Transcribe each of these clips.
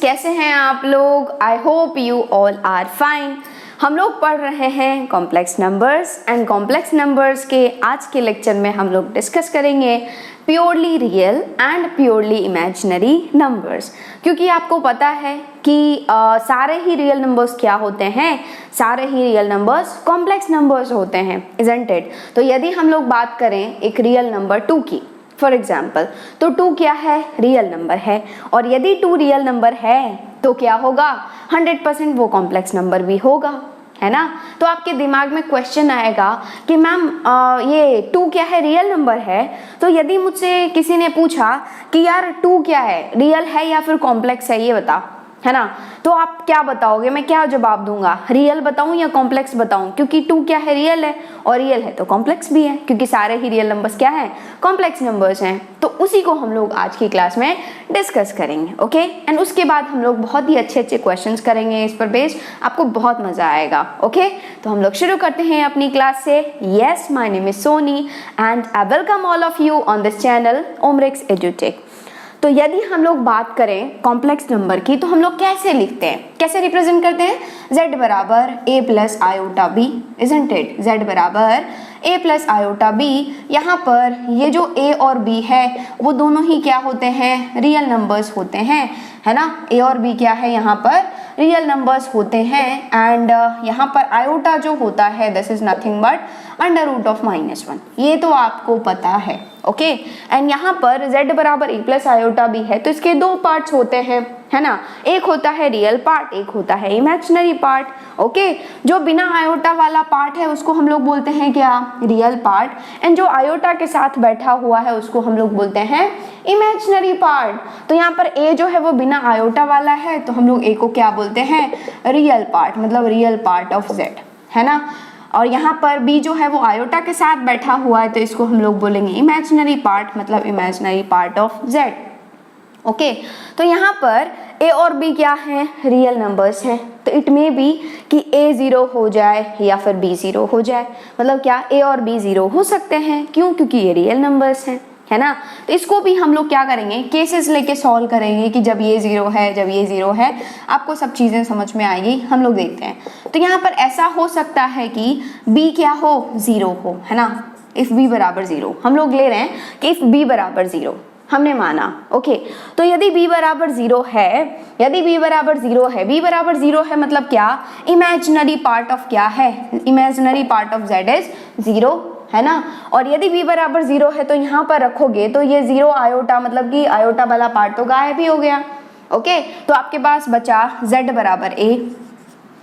कैसे हैं आप लोग? I hope you all are fine. हम लोग पढ़ रहे हैं complex numbers and complex numbers के आज के लेक्चर में हम लोग डिस्कस करेंगे purely real and purely imaginary numbers. क्योंकि आपको पता है कि सारे ही रियल नंबर्स क्या होते हैं, सारे ही रियल नंबर्स कॉम्प्लेक्स नंबर्स होते हैं, इजंट इट? तो यदि हम लोग बात करें एक रियल नंबर 2 की, फॉर एग्जाम्पल, तो 2 क्या है? रियल नंबर है। और यदि 2 रियल नंबर है तो क्या होगा? 100% वो कॉम्प्लेक्स नंबर भी होगा, है ना? तो आपके दिमाग में क्वेश्चन आएगा कि मैम ये 2 क्या है? रियल नंबर है। तो यदि मुझसे किसी ने पूछा कि यार 2 क्या है, रियल है या फिर कॉम्प्लेक्स है, ये बता, है ना? तो आप क्या बताओगे? मैं क्या जवाब दूंगा? रियल बताऊं या कॉम्प्लेक्स बताऊं? क्योंकि 2 क्या है? रियल है, और रियल है तो कॉम्प्लेक्स भी है, क्योंकि सारे ही रियल नंबर्स क्या हैं? कॉम्प्लेक्स नंबर्स हैं। तो उसी को हम लोग आज की क्लास में डिस्कस करेंगे, ओके? एंड उसके बाद हम लोग बहुत ही अच्छे अच्छे क्वेश्चंस करेंगे इस पर बेस्ड, आपको बहुत मजा आएगा, ओके? तो हम लोग शुरू करते हैं अपनी क्लास से। Yes, my name is Soni and I welcome all of you on this channel ओमरिक्स एजुटेक। तो यदि हम लोग बात करें कॉम्प्लेक्स नंबर की, तो हम लोग कैसे लिखते हैं, कैसे रिप्रेजेंट करते हैं? z बराबर a plus iota b, isn't it? z बराबर a प्लस आयोटा बी। यहाँ पर ये जो a और b है वो दोनों ही क्या होते हैं? रियल नंबर्स होते हैं, है ना? a और b क्या है? यहाँ पर रियल नंबर्स होते हैं। एंड यहाँ पर आयोटा जो होता है this is nothing but under root of -1, ये तो आपको पता है, ओके? एंड यहाँ पर z बराबर a प्लस आयोटा बी है, तो इसके 2 पार्ट्स होते हैं, है ना? एक होता है रियल पार्ट, एक होता है इमेजिनरी पार्ट, ओके? जो बिना आयोटा वाला पार्ट है उसको हम लोग बोलते हैं क्या? Real part. एंड जो आयोटा के साथ बैठा हुआ है उसको हम लोग बोलते हैं इमेजिनरी पार्ट। तो यहाँ पर a जो है वो बिना आयोटा वाला है, तो हम लोग a को क्या बोलते हैं? रियल पार्ट, मतलब रियल पार्ट ऑफ z, है ना? और यहाँ पर b जो है वो आयोटा के साथ बैठा हुआ है, तो इसको हम लोग बोलेंगे इमेजिनरी पार्ट, मतलब imaginary part of z, okay? तो यहाँ पर a और b क्या हैं? रियल नंबर्स हैं। तो इट मे बी कि a 0 हो जाए या फिर b 0 हो जाए, मतलब क्या a और b 0 हो सकते हैं। क्यों? क्योंकि ये रियल नंबर्स हैं, है ना? तो इसको भी हम लोग क्या करेंगे? केसेस लेके सॉल्व करेंगे कि जब ये 0 है, जब ये 0 है, आपको सब चीज़ें समझ में आएगी। हम लोग देखते हैं। तो यहाँ पर ऐसा हो सकता है कि b क्या हो? 0 हो, है ना? इफ b बराबर 0, हम लोग ले रहे हैं कि इफ b बराबर 0 हमने माना, ओके? तो यदि b बराबर 0 है, यदि b बराबर 0 है, b बराबर 0 है मतलब क्या? इमेजिनरी पार्ट ऑफ क्या है? Imaginary part of z is 0, है ना? और यदि b बराबर 0 है तो यहाँ पर रखोगे तो ये 0 आयोटा, मतलब कि आयोटा वाला पार्ट तो गायब ही हो गया, ओके? तो आपके पास बचा z बराबर a,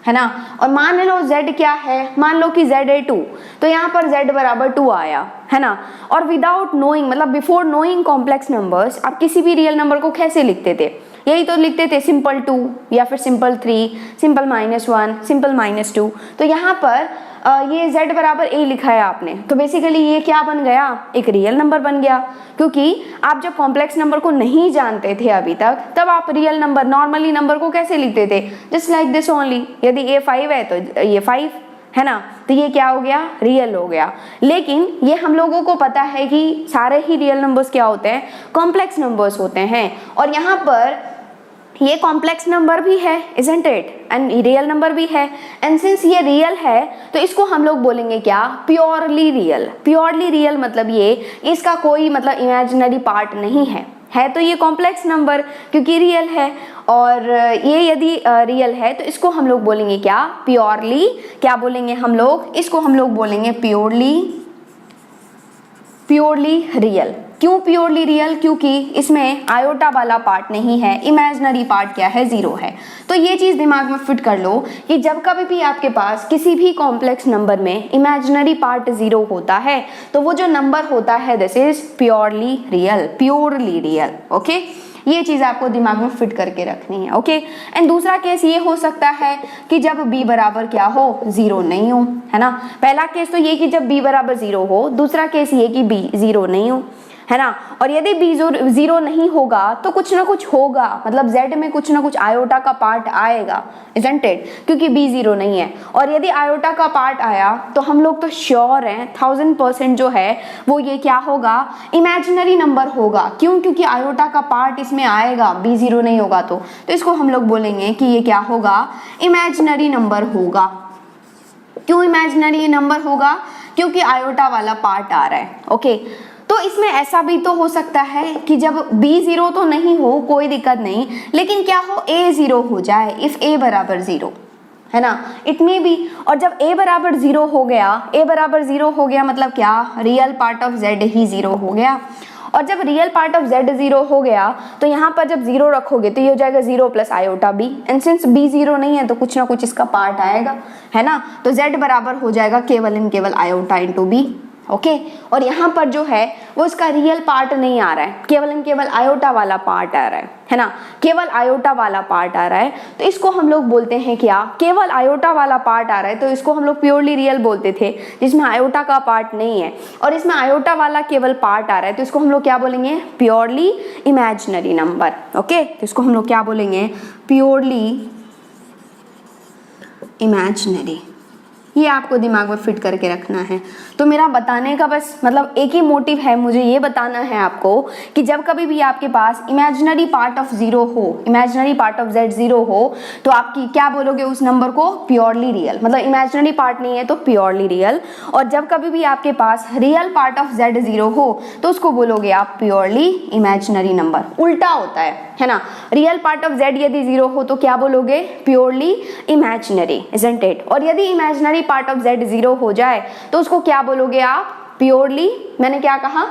है ना? और मान लो z क्या है? मान लो कि z है 2, तो यहाँ पर z बराबर 2 आया, है ना? और विदाउट नोइंग, मतलब बिफोर नोइंग कॉम्प्लेक्स नंबर्स, आप किसी भी रियल नंबर को कैसे लिखते थे? यही तो लिखते थे, सिंपल 2 या फिर सिंपल 3, सिंपल -1, सिंपल -2। तो यहाँ पर ये z बराबर a लिखा है आपने, तो बेसिकली ये क्या बन गया? एक रियल नंबर बन गया। क्योंकि आप जब कॉम्प्लेक्स नंबर को नहीं जानते थे अभी तक, तब आप रियल नंबर, नॉर्मली नंबर को कैसे लिखते थे? Just like this only. यदि a 5 है तो ये 5, है ना? तो ये क्या हो गया? रियल हो गया। लेकिन ये हम लोगों को पता है कि सारे ही रियल नंबर्स क्या होते हैं? कॉम्प्लेक्स नंबर्स होते हैं। और यहाँ पर ये कॉम्प्लेक्स नंबर भी है, isn't it? And real number भी है। एंड सिंस ये रियल है तो इसको हम लोग बोलेंगे क्या? Purely real. प्योरली रियल मतलब ये, इसका कोई मतलब इमेजिनरी पार्ट नहीं है तो ये कॉम्प्लेक्स नंबर, क्योंकि रियल है। और ये यदि रियल है तो इसको हम लोग बोलेंगे क्या? प्योरली। क्या बोलेंगे हम लोग? इसको हम लोग बोलेंगे प्योरली रियल। क्यों प्योरली रियल? क्योंकि इसमें आयोटा वाला पार्ट नहीं है, इमेजिनरी पार्ट क्या है? 0 है। तो ये चीज़ दिमाग में फिट कर लो कि जब कभी भी आपके पास किसी भी कॉम्प्लेक्स नंबर में इमेजिनरी पार्ट 0 होता है तो वो जो नंबर होता है this is purely real, purely real, okay? ये चीज़ आपको दिमाग में फिट करके रखनी है, ओके? एंड दूसरा केस ये हो सकता है कि जब b बराबर क्या हो? 0 नहीं हो, है ना? पहला केस तो ये कि जब b बराबर 0 हो, दूसरा केस ये कि b 0 नहीं हो। है ना। और यदि b जीरो नहीं होगा तो कुछ ना कुछ होगा, मतलब z में कुछ ना कुछ आयोटा का पार्ट आएगा, isn't it? क्योंकि b जीरो नहीं है। और यदि आयोटा का पार्ट आया तो हम लोग तो श्योर हैं 1000% जो है वो ये क्या होगा, इमेजिनरी नंबर होगा। क्यों? क्योंकि आयोटा का पार्ट इसमें आएगा, b जीरो नहीं होगा तो इसको हम लोग बोलेंगे कि ये क्या होगा, इमेजिनरी नंबर होगा। क्यों इमेजिनरी नंबर होगा? क्योंकि आयोटा वाला पार्ट आ रहा है। ओके, तो इसमें ऐसा भी तो हो सकता है कि जब b जीरो तो नहीं हो, कोई दिक्कत नहीं, लेकिन क्या हो, a जीरो हो जाए, इफ a बराबर जीरो, है ना, इट मे बी। और जब a बराबर जीरो हो गया, a बराबर जीरो हो गया मतलब क्या, real part of z he zero हो गया। और जब real part of z zero हो गया तो यहाँ पर जब जीरो रखोगे तो ये हो जाएगा zero plus iota b, and since b zero नहीं है तो कुछ ना कुछ इसका पार्ट आएगा, है ना। तो z बराबर हो जाएगा केवल इन केवल आयोटा इंटू b। ओके, और यहाँ पर जो है वो इसका रियल पार्ट नहीं आ रहा है, केवल इन केवल आयोटा वाला पार्ट आ रहा है ना, केवल आयोटा वाला पार्ट आ रहा है। तो इसको हम लोग बोलते हैं क्या, केवल आयोटा वाला पार्ट आ रहा है तो इसको हम लोग प्योरली रियल बोलते थे, जिसमें आयोटा का पार्ट नहीं है। और इसमें आयोटा वाला केवल पार्ट आ रहा है तो इसको हम लोग क्या बोलेंगे, प्योरली इमेजिनरी नंबर। ओके, तो इसको हम लोग क्या बोलेंगे, प्योरली इमेजिनरी। ये आपको दिमाग में फिट करके रखना है। तो मेरा बताने का बस मतलब एक ही मोटिव है, मुझे ये बताना है आपको कि जब कभी भी आपके पास इमेजिनरी पार्ट ऑफ जीरो हो, imaginary part of z zero हो, तो आपकी क्या बोलोगे उस नंबर को, प्योरली रियल, मतलब इमेजिनरी पार्ट नहीं है तो प्योरली रियल। और जब कभी भी आपके पास real part of z zero हो तो उसको बोलोगे आप प्योरली इमेजिनरी नंबर। उल्टा होता है ना, रियल पार्ट ऑफ z यदि जीरो हो तो क्या बोलोगे, प्योरली इमेजिनरी, isn't it? और यदि imaginary part of z zero हो जाए तो उसको क्या बोलोगे आप, प्योरली, मैंने क्या कहा,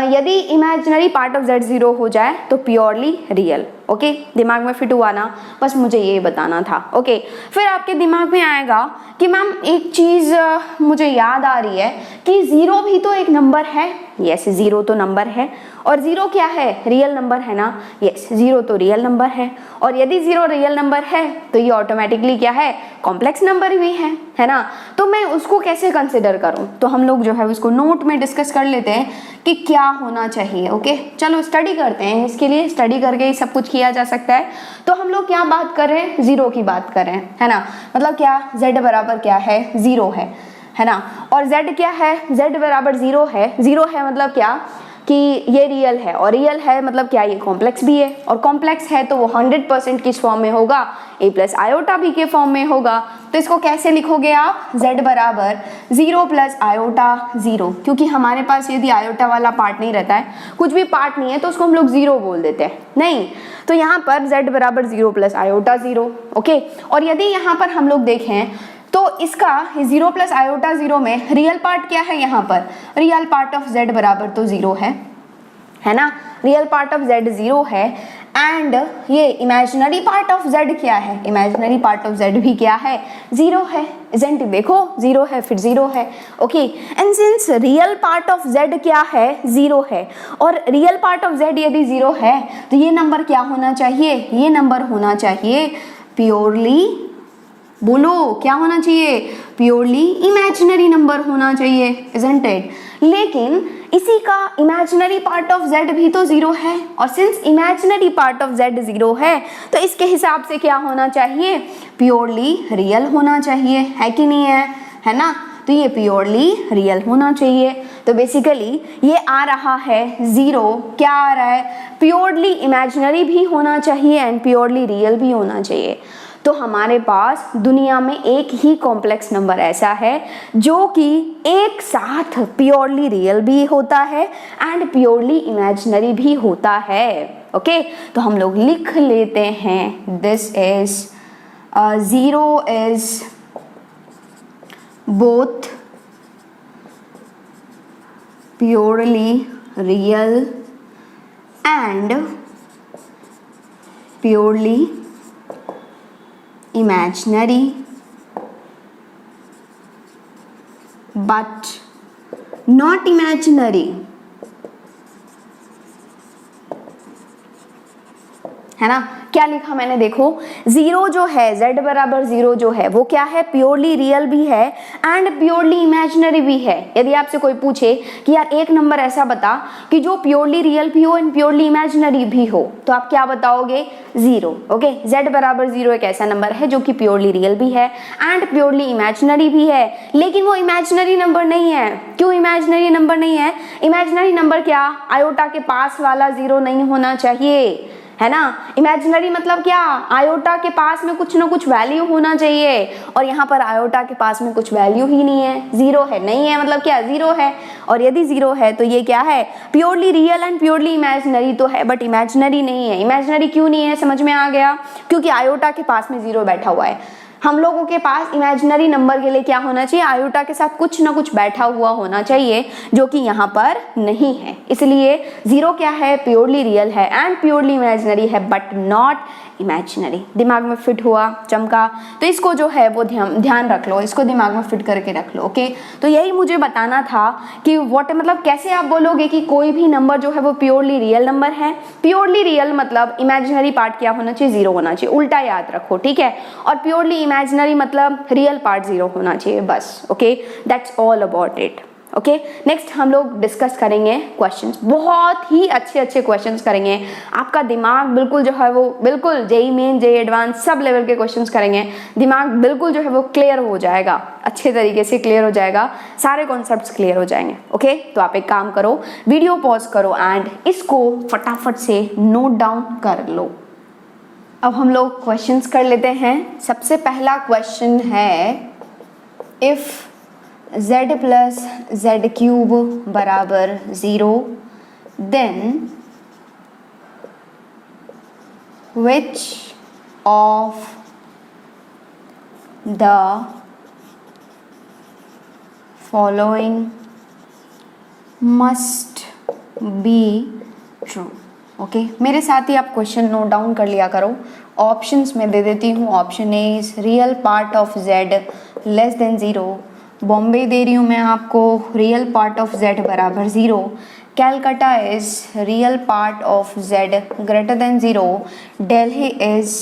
यदि imaginary part of z zero हो जाए तो प्योरली रियल। ओके, दिमाग में फिट हुआ ना, बस मुझे ये बताना था। ओके, फिर आपके दिमाग में आएगा कि मैम एक चीज़ मुझे याद आ रही है कि ज़ीरो भी तो एक नंबर है। यस, ज़ीरो तो नंबर है, और ज़ीरो क्या है, रियल नंबर है ना। यस, ज़ीरो तो रियल नंबर है, और यदि ज़ीरो रियल नंबर है तो ये ऑटोमेटिकली क्या है, कॉम्प्लेक्स नंबर भी है ना। तो मैं उसको कैसे कंसिडर करूँ, तो हम लोग जो है उसको नोट में डिस्कस कर लेते हैं कि क्या होना चाहिए। ओके, चलो स्टडी करते हैं, इसके लिए स्टडी करके ही सब कुछ किया जा सकता है। तो हम लोग क्या बात कर रहे हैं, जीरो की बात कर रहे हैं, है ना। मतलब क्या, z बराबर क्या है, जीरो है ना। और z क्या है, z बराबर जीरो है। जीरो है मतलब क्या कि ये रियल है, और रियल है मतलब क्या, ये कॉम्प्लेक्स भी है, और कॉम्प्लेक्स है तो वो 100% किस फॉर्म में होगा, a प्लस आयोटा भी के फॉर्म में होगा। तो इसको कैसे लिखोगे आप, z बराबर जीरो प्लस आयोटा जीरो, क्योंकि हमारे पास यदि आयोटा वाला पार्ट नहीं रहता है, कुछ भी पार्ट नहीं है तो उसको हम लोग जीरो बोल देते हैं, नहीं। तो यहाँ पर z बराबर zero plus iota zero. Okay, और यदि यहाँ पर हम लोग देखें तो इसका जीरो प्लस आयोटा जीरो में रियल पार्ट क्या है, यहाँ पर रियल पार्ट ऑफ z बराबर तो जीरो है ना, real part of z zero है। एंड ये इमेजिनरी पार्ट ऑफ z क्या है, इमेजिनरी पार्ट ऑफ z भी क्या है, जीरो है, isn't it? देखो जीरो है फिर जीरो है। Okay, and since real part of z क्या है, जीरो है, और रियल पार्ट ऑफ z यदि जीरो है तो ये नंबर क्या होना चाहिए, ये नंबर होना चाहिए प्योरली, बोलो क्या होना चाहिए, प्योरली इमेजिनरी नंबर होना चाहिए, isn't it? लेकिन इसी का इमेजिनरी पार्ट ऑफ z भी तो जीरो है, और since imaginary part of z zero है तो इसके हिसाब से क्या होना चाहिए, प्योरली रियल होना चाहिए, है कि नहीं है ना। तो ये प्योरली रियल होना चाहिए। तो बेसिकली ये आ रहा है जीरो, क्या आ रहा है, प्योरली इमेजिनरी भी होना चाहिए एंड प्योरली रियल भी होना चाहिए। तो हमारे पास दुनिया में एक ही कॉम्प्लेक्स नंबर ऐसा है जो कि एक साथ प्योरली रियल भी होता है एंड प्योरली इमेजिनरी भी होता है। ओके, तो हम लोग लिख लेते हैं, this is zero is both purely real and purely imaginary, but not imaginary, है ना। क्या लिखा मैंने, देखो जीरो जो है, z बराबर जीरो जो है वो क्या है, प्योरली रियल भी है एंड प्योरली इमेजिनरी भी है। यदि आपसे कोई पूछे कि यार एक नंबर ऐसा बता कि जो प्योरली रियल भी हो एंड प्योरली इमेजिनरी भी हो, तो आप क्या बताओगे, जीरो। ओके, z बराबर जीरो एक ऐसा नंबर है जो कि प्योरली रियल भी है एंड प्योरली इमेजिनरी भी है, लेकिन वो इमेजिनरी नंबर नहीं है। क्यों इमेजिनरी नंबर नहीं है? इमेजिनरी नंबर क्या, आयोटा के पास वाला जीरो नहीं होना चाहिए, है ना। इमेजिनरी मतलब क्या, आयोटा के पास में कुछ ना कुछ वैल्यू होना चाहिए, और यहाँ पर आयोटा के पास में कुछ वैल्यू ही नहीं है, जीरो है, नहीं है मतलब क्या, जीरो है। और यदि जीरो है तो ये क्या है, purely real and purely imaginary तो है बट इमेजिनरी नहीं है। इमेजिनरी क्यों नहीं है, समझ में आ गया, क्योंकि आयोटा के पास में जीरो बैठा हुआ है। हम लोगों के पास इमेजिनरी नंबर के लिए क्या होना चाहिए, आयोटा के साथ कुछ ना कुछ बैठा हुआ होना चाहिए, जो कि यहाँ पर नहीं है। इसलिए जीरो क्या है, प्योरली रियल है एंड प्योरली इमेजिनरी है बट नॉट इमेजिनरी। दिमाग में फिट हुआ, चमका, तो इसको जो है वो ध्यान रख लो, इसको दिमाग में फिट करके रख लो। ओके, तो यही मुझे बताना था कि व्हाट मतलब कैसे आप बोलोगे कि कोई भी नंबर जो है वो प्योरली रियल नंबर है। प्योरली रियल मतलब इमेजिनरी पार्ट क्या होना चाहिए, जीरो होना चाहिए, उल्टा याद रखो, ठीक है। और प्योरली इमेजिनरी मतलब रियल पार्ट जीरो होना चाहिए, बस। Okay, that's all about it. Okay, next हम लोग डिस्कस करेंगे क्वेश्चंस, बहुत ही अच्छे अच्छे क्वेश्चंस करेंगे। आपका दिमाग बिल्कुल जो है वो बिल्कुल JEE main, JEE advance sub level के क्वेश्चंस करेंगे, दिमाग बिल्कुल जो है वो क्लियर हो जाएगा, अच्छे तरीके से क्लियर हो जाएगा, सारे कॉन्सेप्ट्स क्लियर हो जाएंगे। ओके, तो आप एक काम करो, वीडियो पॉज करो एंड इसको फटाफट से नोट डाउन कर लो। अब हम लोग क्वेश्चंस कर लेते हैं। सबसे पहला क्वेश्चन है, if z plus z cube बराबर zero then which of the following must be true. Okay, मेरे साथ ही आप क्वेश्चन नोट डाउन कर लिया करो। ऑप्शंस में दे देती हूँ, option A is real part of z less than zero, Bombay दे रही हूँ मैं आपको रियल पार्ट ऑफ z बराबर zero, Calcutta is real part of z greater than zero, Delhi is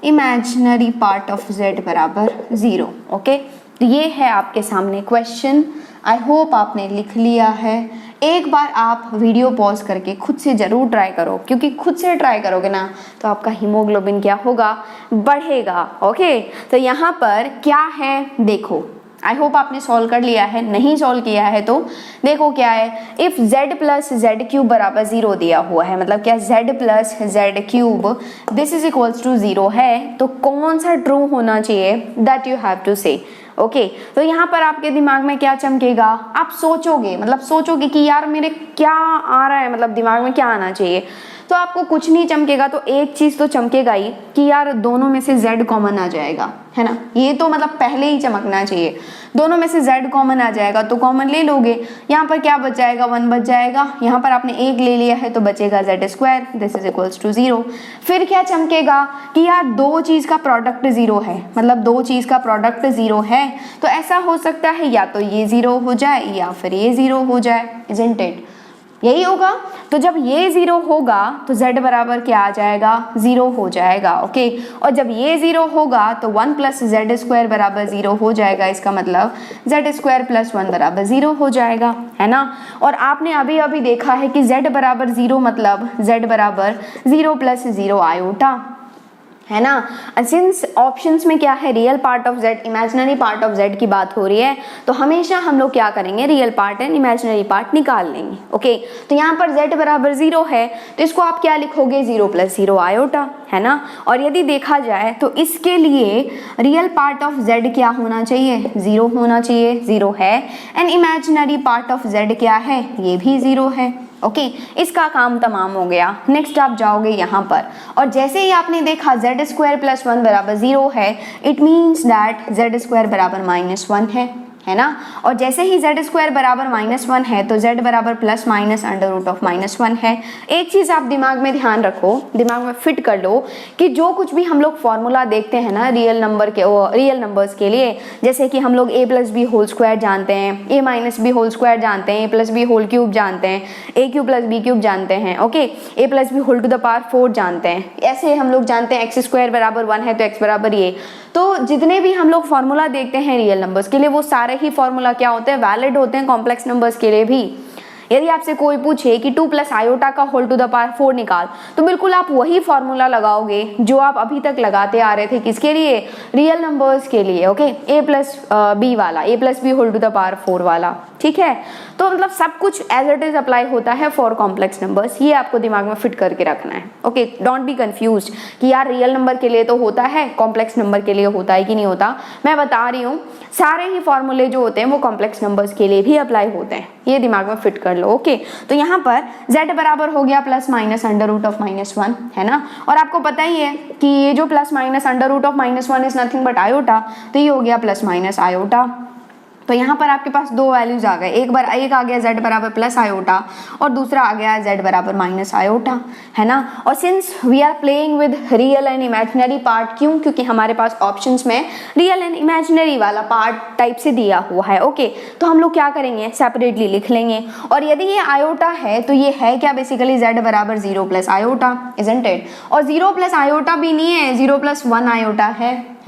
imaginary part of z बराबर जीरो। ओके, तो ये है आपके सामने क्वेश्चन। आई होप आपने लिख लिया है। एक बार आप वीडियो पॉज करके खुद से ज़रूर ट्राई करो, क्योंकि खुद से ट्राई करोगे ना तो आपका हीमोग्लोबिन क्या होगा, बढ़ेगा। ओके, तो यहाँ पर क्या है देखो, आई होप आपने सॉल्व कर लिया है, नहीं सॉल्व किया है तो देखो क्या है, if z plus z cube बराबर जीरो दिया हुआ है, मतलब क्या z plus z cube this is equals to zero है, तो कौन सा ट्रू होना चाहिए, that you have to say. Okay, तो यहाँ पर आपके दिमाग में क्या चमकेगा, आप सोचोगे, मतलब सोचोगे कि यार मेरे क्या आ रहा है, मतलब दिमाग में क्या आना चाहिए, तो आपको कुछ नहीं चमकेगा, तो एक चीज तो चमकेगा ही कि यार दोनों में से z कॉमन आ जाएगा, है ना। ये तो मतलब पहले ही चमकना चाहिए, दोनों में से z कॉमन आ जाएगा तो कॉमन ले लोगे। यहाँ पर क्या बच जाएगा, 1 बच जाएगा, यहाँ पर आपने 1 ले लिया है तो बचेगा z square, this is equals to zero. फिर क्या चमकेगा कि यार दो चीज का प्रोडक्ट जीरो है, मतलब दो चीज का प्रोडक्ट जीरो है, तो ऐसा हो सकता है या तो ये जीरो हो जाए या फिर ये जीरो हो जाए, इजंट इट, यही होगा। तो जब ये जीरो होगा तो z बराबर क्या आ जाएगा, जीरो हो जाएगा। ओके, और जब ये जीरो होगा तो 1 प्लस जेड स्क्वायर बराबर जीरो हो जाएगा, इसका मतलब z स्क्वायर प्लस 1 बराबर जीरो हो जाएगा, है ना। और आपने अभी अभी देखा है कि z बराबर जीरो मतलब z बराबर जीरो प्लस जीरो आयोटा, है ना। सिंस ऑप्शंस में क्या है, real part of z, imaginary part of z की बात हो रही है, तो हमेशा हम लोग क्या करेंगे, real part and imaginary part निकाल लेंगे। ओके, तो यहाँ पर z बराबर जीरो है तो इसको आप क्या लिखोगे, जीरो प्लस जीरो आयोटा, है ना। और यदि देखा जाए तो इसके लिए रियल पार्ट ऑफ z क्या होना चाहिए, जीरो होना चाहिए, जीरो है, and imaginary part of z क्या है, ये भी जीरो है। ओके, इसका काम तमाम हो गया। नेक्स्ट आप जाओगे यहाँ पर, और जैसे ही आपने देखा z स्क्वायर प्लस 1 बराबर जीरो है, it means that z square बराबर -1 है। है ना। और जैसे ही z स्क्वायर बराबर -1 है तो z बराबर plus minus under root of -1 है। एक चीज़ आप दिमाग में ध्यान रखो, दिमाग में फिट कर लो कि जो कुछ भी हम लोग फॉर्मूला देखते हैं ना रियल नंबर्स के लिए, जैसे कि हम लोग a plus b whole square जानते हैं, a minus b whole square जानते हैं, a plus b whole cube जानते हैं, a cube plus b cube जानते हैं, okay, a plus b whole to the power 4 जानते हैं। ऐसे हम लोग जानते हैं x स्क्वायर बराबर 1 है तो x बराबर ये। तो जितने भी हम लोग फॉर्मूला देखते हैं रियल नंबर्स के लिए वो सारे ही फॉर्मूला क्या होते हैं, वैलिड होते हैं कॉम्प्लेक्स नंबर्स के लिए भी। यदि आपसे कोई पूछे कि 2 प्लस आयोटा का होल टू द पावर 4 निकाल, तो बिल्कुल आप वही फॉर्मूला लगाओगे जो आप अभी तक लगाते आ रहे थे, किसके लिए, रियल नंबर्स के लिए, ओके, a प्लस बी वाला, a plus b whole to the power 4 वाला, ठीक है। तो मतलब सब कुछ एज इट इज अप्लाई होता है फॉर कॉम्प्लेक्स नंबर्स, ये आपको दिमाग में फिट करके रखना है, ओके। डोंट बी कंफ्यूज कि यार रियल नंबर के लिए तो होता है, कॉम्प्लेक्स नंबर के लिए होता है कि नहीं होता। मैं बता रही हूँ सारे ही फॉर्मूले जो होते हैं वो कॉम्प्लेक्स नंबर्स के लिए भी अप्लाई होते हैं, ये दिमाग में फिट कर लो, ओके। तो यहाँ पर z बराबर हो गया plus minus under root of -1, है ना। और आपको पता ही है कि ये जो plus minus under root of -1 is nothing but iota, तो ये हो गया प्लस माइनस आयोटा। तो यहाँ पर आपके पास दो वैल्यूज आ गए, एक आ गया z बराबर प्लस आयोटा और दूसरा आ गया z बराबर माइनस आयोटा, है ना। और since we are playing with real and imaginary part, क्यों, क्योंकि हमारे पास ऑप्शंस में रियल एंड इमेजिनरी वाला पार्ट टाइप से दिया हुआ है, ओके। तो हम लोग क्या करेंगे, सेपरेटली लिख लेंगे। और यदि ये आयोटा है तो ये है क्या, बेसिकली z बराबर 0 प्लस आयोटा, इजंट इट। और 0 प्लस आयोटा भी नहीं है, 0 प्लस 1 आयोटा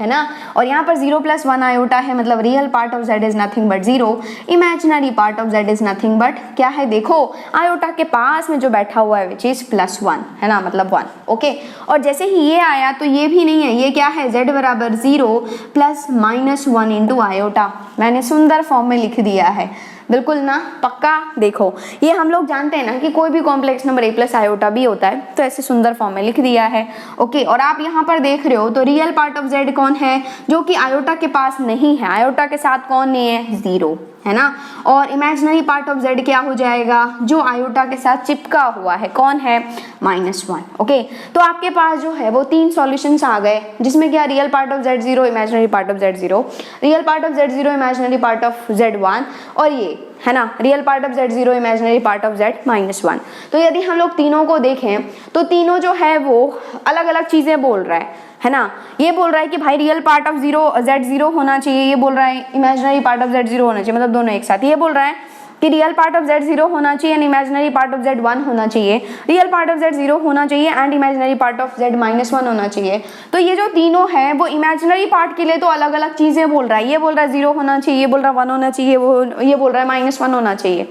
है ना। और यहाँ पर 0 प्लस 1 आयोटा है, मतलब real part of z is nothing but 0, imaginary part of z is nothing but क्या है, देखो आयोटा के पास में जो बैठा हुआ है विच इज +1, है ना, मतलब 1, ओके। और जैसे ही ये आया तो ये भी नहीं है, ये क्या है, z बराबर 0 प्लस -1 इंटू आयोटा। मैंने सुंदर फॉर्म में लिख दिया है, बिल्कुल ना, पक्का। देखो ये हम लोग जानते हैं ना कि कोई भी complex number a plus iota भी होता है, तो ऐसे सुंदर फॉर्म में लिख दिया है, ओके। और आप यहाँ पर देख रहे हो तो रियल पार्ट ऑफ z कौन है, जो कि आयोटा के पास नहीं है, आयोटा के साथ कौन नहीं है, 0, है ना। और इमेजिनरी पार्ट ऑफ z क्या हो जाएगा, जो आयोटा के साथ चिपका हुआ है, कौन है, -1, ओके। तो आपके पास जो है वो 3 सॉल्यूशंस आ गए, जिसमें क्या, real part of z 0, imaginary part of z 0, real part of z 0, imaginary part of z 1, और ये है ना, real part of z 0, imaginary part of z -1। तो यदि हम लोग तीनों को देखें तो तीनों जो है वो अलग अलग चीजें बोल रहा है ना। ये बोल रहा है कि भाई रियल पार्ट ऑफ z 0 होना चाहिए, ये बोल रहा है इमेजिनरी पार्ट ऑफ z 0 होना चाहिए, मतलब दोनों एक साथ। ये बोल रहा है कि रियल पार्ट ऑफ z 0 होना चाहिए and imaginary part of z 1 होना चाहिए, रियल पार्ट ऑफ z 0 होना चाहिए and imaginary part of z -1 होना चाहिए। तो ये जो तीनों हैं वो इमेजिनरी पार्ट के लिए तो अलग अलग चीजें बोल रहा है, ये बोल रहा है 0 होना चाहिए, ये बोल रहा है 1 होना चाहिए, वो ये बोल रहा है -1 होना चाहिए,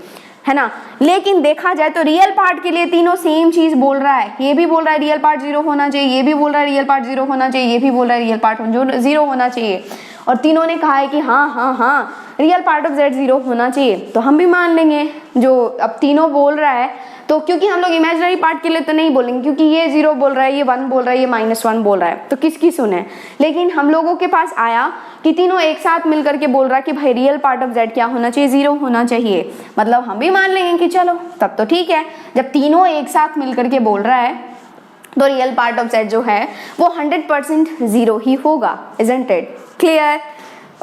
है ना। लेकिन देखा जाए तो रियल पार्ट के लिए तीनों सेम चीज बोल रहा है, ये भी बोल रहा है रियल पार्ट 0 होना चाहिए, ये भी बोल रहा है रियल पार्ट 0 होना चाहिए, ये भी बोल रहा है रियल पार्ट 0 होना चाहिए। और तीनों ने कहा है कि हाँ रियल पार्ट ऑफ z 0 होना चाहिए, तो हम भी मान लेंगे जो अब तीनों बोल रहा है। तो क्योंकि हम लोग इमेजिनरी पार्ट के लिए तो नहीं बोलेंगे, क्योंकि ये 0 बोल रहा है, ये 1 बोल रहा है, ये -1 बोल रहा है, तो किसकी सुने। लेकिन हम लोगों के पास आया कि तीनों एक साथ मिलकर के बोल रहा है कि भाई रियल पार्ट ऑफ z क्या होना चाहिए, 0 होना चाहिए, मतलब हम भी मान लेंगे कि चलो तब तो ठीक है। जब तीनों एक साथ मिलकर के बोल रहा है तो रियल पार्ट ऑफ z जो है वो 100% 0 ही होगा, इजंट इट क्लियर,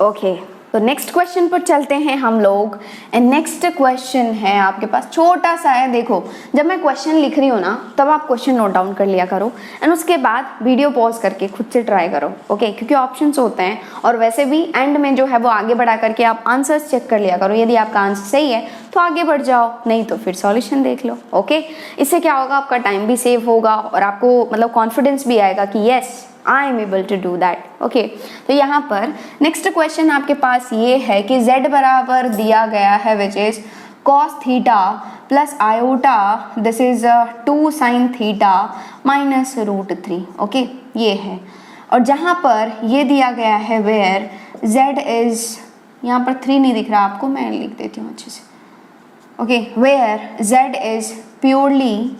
ओके। तो नेक्स्ट क्वेश्चन पर चलते हैं हम लोग। एंड नेक्स्ट क्वेश्चन है आपके पास, छोटा सा है, देखो जब मैं क्वेश्चन लिख रही हूँ ना तब आप क्वेश्चन नोट डाउन कर लिया करो एंड उसके बाद वीडियो पॉज करके खुद से ट्राई करो, ओके। क्योंकि ऑप्शंस होते हैं और वैसे भी एंड में जो है वो आगे बढ़ा करके आप आंसर्स चेक कर लिया करो, यदि आपका आंसर सही है तो आगे बढ़ जाओ, नहीं तो फिर सॉल्यूशन देख लो, ओके। इससे क्या होगा, आपका टाइम भी सेव होगा और आपको मतलब कॉन्फिडेंस भी आएगा कि yes I am able to do that, okay. तो यहाँ पर नेक्स्ट क्वेश्चन आपके पास ये है कि z बराबर दिया गया है which is cos theta plus iota, this is 2 sin theta minus √3, okay, ये है। और जहाँ पर ये दिया गया है वेयर z इज, यहाँ पर 3 नहीं दिख रहा आपको, मैं लिख देती हूँ अच्छे से, okay, where z is purely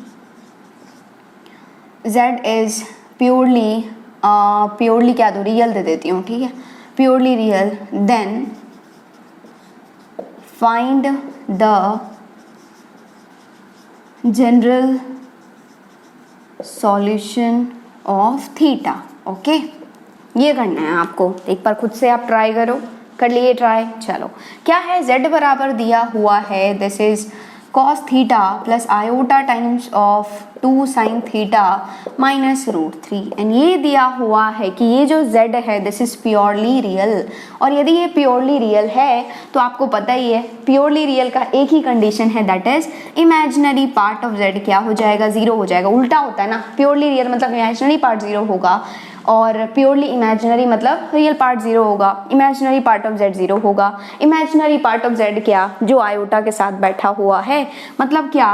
क्या दो, रियल दे देती हूँ, ठीक है, purely real, then find the general solution of theta, okay. ये करना है आपको, एक बार खुद से आप ट्राई करो, कर लिए ट्राई। चलो क्या है, z बराबर दिया हुआ है, this is cos theta plus iota times of 2 sin theta minus √3 and ये दिया हुआ है कि ये जो z है दिस इज प्योरली रियल। और यदि ये प्योरली रियल है तो आपको पता ही है प्योरली रियल का एक ही कंडीशन है, that is imaginary part of z क्या हो जाएगा, 0 हो जाएगा। उल्टा होता है ना, प्योरली रियल मतलब इमेजिनरी पार्ट 0 होगा और प्योरली इमेजिनरी मतलब रियल पार्ट 0 होगा, इमेजिनरी पार्ट ऑफ z 0 होगा। इमेजिनरी पार्ट ऑफ z क्या, जो आयोटा के साथ बैठा हुआ है, मतलब क्या,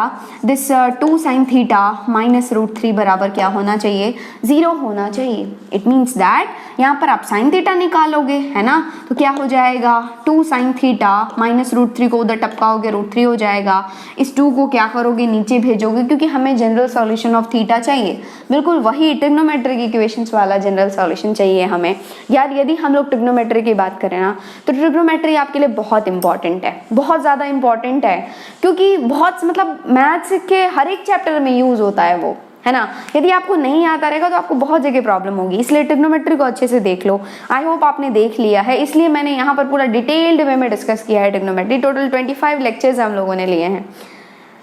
दिस 2 sin थीटा माइनस √3 बराबर क्या होना चाहिए, 0 होना चाहिए। इट मीन्स दैट यहाँ पर आप sin थीटा निकालोगे, है ना, तो क्या हो जाएगा 2 sin थीटा माइनस √3 को उधर टपकाओगे, √3 हो जाएगा। इस 2 को क्या करोगे, नीचे भेजोगे, क्योंकि हमें जनरल सॉल्यूशन ऑफ थीटा चाहिए, बिल्कुल वही ट्रिग्नोमेट्रिक इक्वेशंस वाला जनरल सॉल्यूशन चाहिए हमें। यार यदि हम लोग ट्रिग्नोमेट्री की बात करें ना, तो ट्रिग्नोमेट्री आपके लिए बहुत इंपॉर्टेंट है, बहुत ज़्यादा इंपॉर्टेंट है, क्योंकि बहुत मतलब मैथ्स के हर एक चैप्टर में यूज़ होता है वो, है ना। यदि आपको नहीं आता रहेगा तो आपको बहुत जगह प्रॉब्लम होगी, इसलिए ट्रिग्नोमेट्री को अच्छे से देख लो। आई होप आपने देख लिया है, इसलिए मैंने यहाँ पर पूरा डिटेल्ड वे में डिस्कस किया है ट्रिग्नोमेट्री। टोटल 25 लेक्चर्स हम लोगों ने लिए हैं।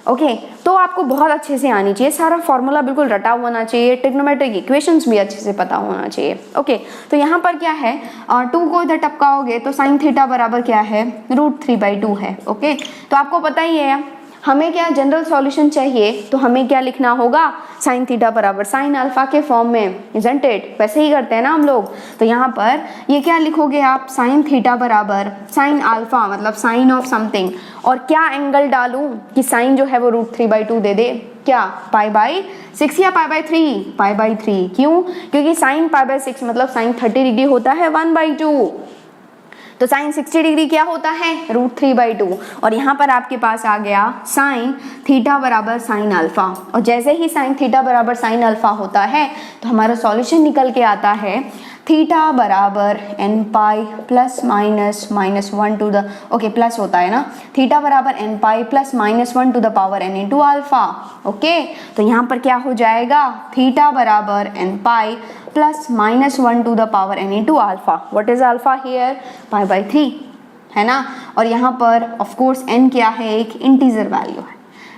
ओके तो आपको बहुत अच्छे से आनी चाहिए, सारा फॉर्मूला बिल्कुल रटा होना चाहिए, ट्रिग्नोमेट्रिक इक्वेशंस भी अच्छे से पता होना चाहिए। ओके तो यहाँ पर क्या है, 2 को इधर टपकाओगे तो sin थीटा बराबर क्या है, √3/2 है। ओके तो आपको पता ही है हमें क्या जनरल सॉल्यूशन चाहिए, तो हमें क्या लिखना होगा, sin थीटा बराबर sin अल्फा के फॉर्म में, इजंट इट, वैसे ही करते हैं ना हम लोग। तो यहाँ पर ये क्या लिखोगे आप, sin थीटा बराबर sin अल्फा मतलब sin ऑफ समथिंग, और क्या एंगल डालूं कि sin जो है वो √3/2 दे दे, क्या π/6 या π/3, π/3। क्यों, क्योंकि sin π/6 मतलब sin 30 डिग्री होता है 1/2, तो sin 60 डिग्री क्या होता है, √3/2। और यहाँ पर आपके पास आ गया sin थीटा बराबर sin अल्फा, और जैसे ही sin थीटा बराबर sin अल्फा होता है तो हमारा सॉल्यूशन निकल के आता है थीटा बराबर n pi plus minus -1 to the, okay plus होता है ना, थीटा बराबर n pi plus -1 to the power n into alpha. Okay तो यहाँ पर क्या हो जाएगा, थीटा बराबर n pi plus -1 to the power n into alpha. What is alpha here, π/3, है ना। और यहाँ पर ऑफ कोर्स n क्या है, एक इंटीजर वैल्यू है।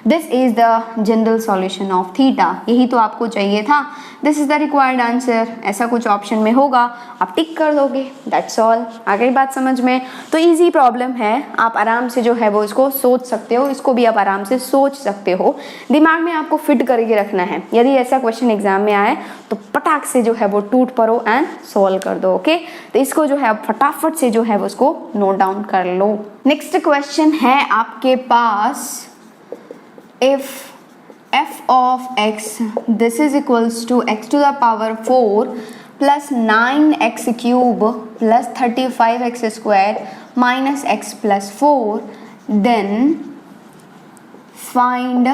This is the general solution of theta, यही तो आपको चाहिए था। This is the required answer, ऐसा कुछ ऑप्शन में होगा आप टिक कर दोगे, दैट्स ऑल। आ गई बात समझ में। तो इजी प्रॉब्लम है, आप आराम से जो है वो इसको सोच सकते हो, इसको भी आप आराम से सोच सकते हो, दिमाग में आपको फिट करके रखना है। यदि ऐसा क्वेश्चन एग्जाम में आए तो पटाख से जो है वो टूट पड़ो एंड सॉल्व कर दो। ओके तो इसको जो है फटाफट से जो है वो उसको नोट डाउन कर लो। नेक्स्ट क्वेश्चन है आपके पास, if f of x this is equals to x to the power 4 plus 9x cube plus 35x square minus x plus 4, then find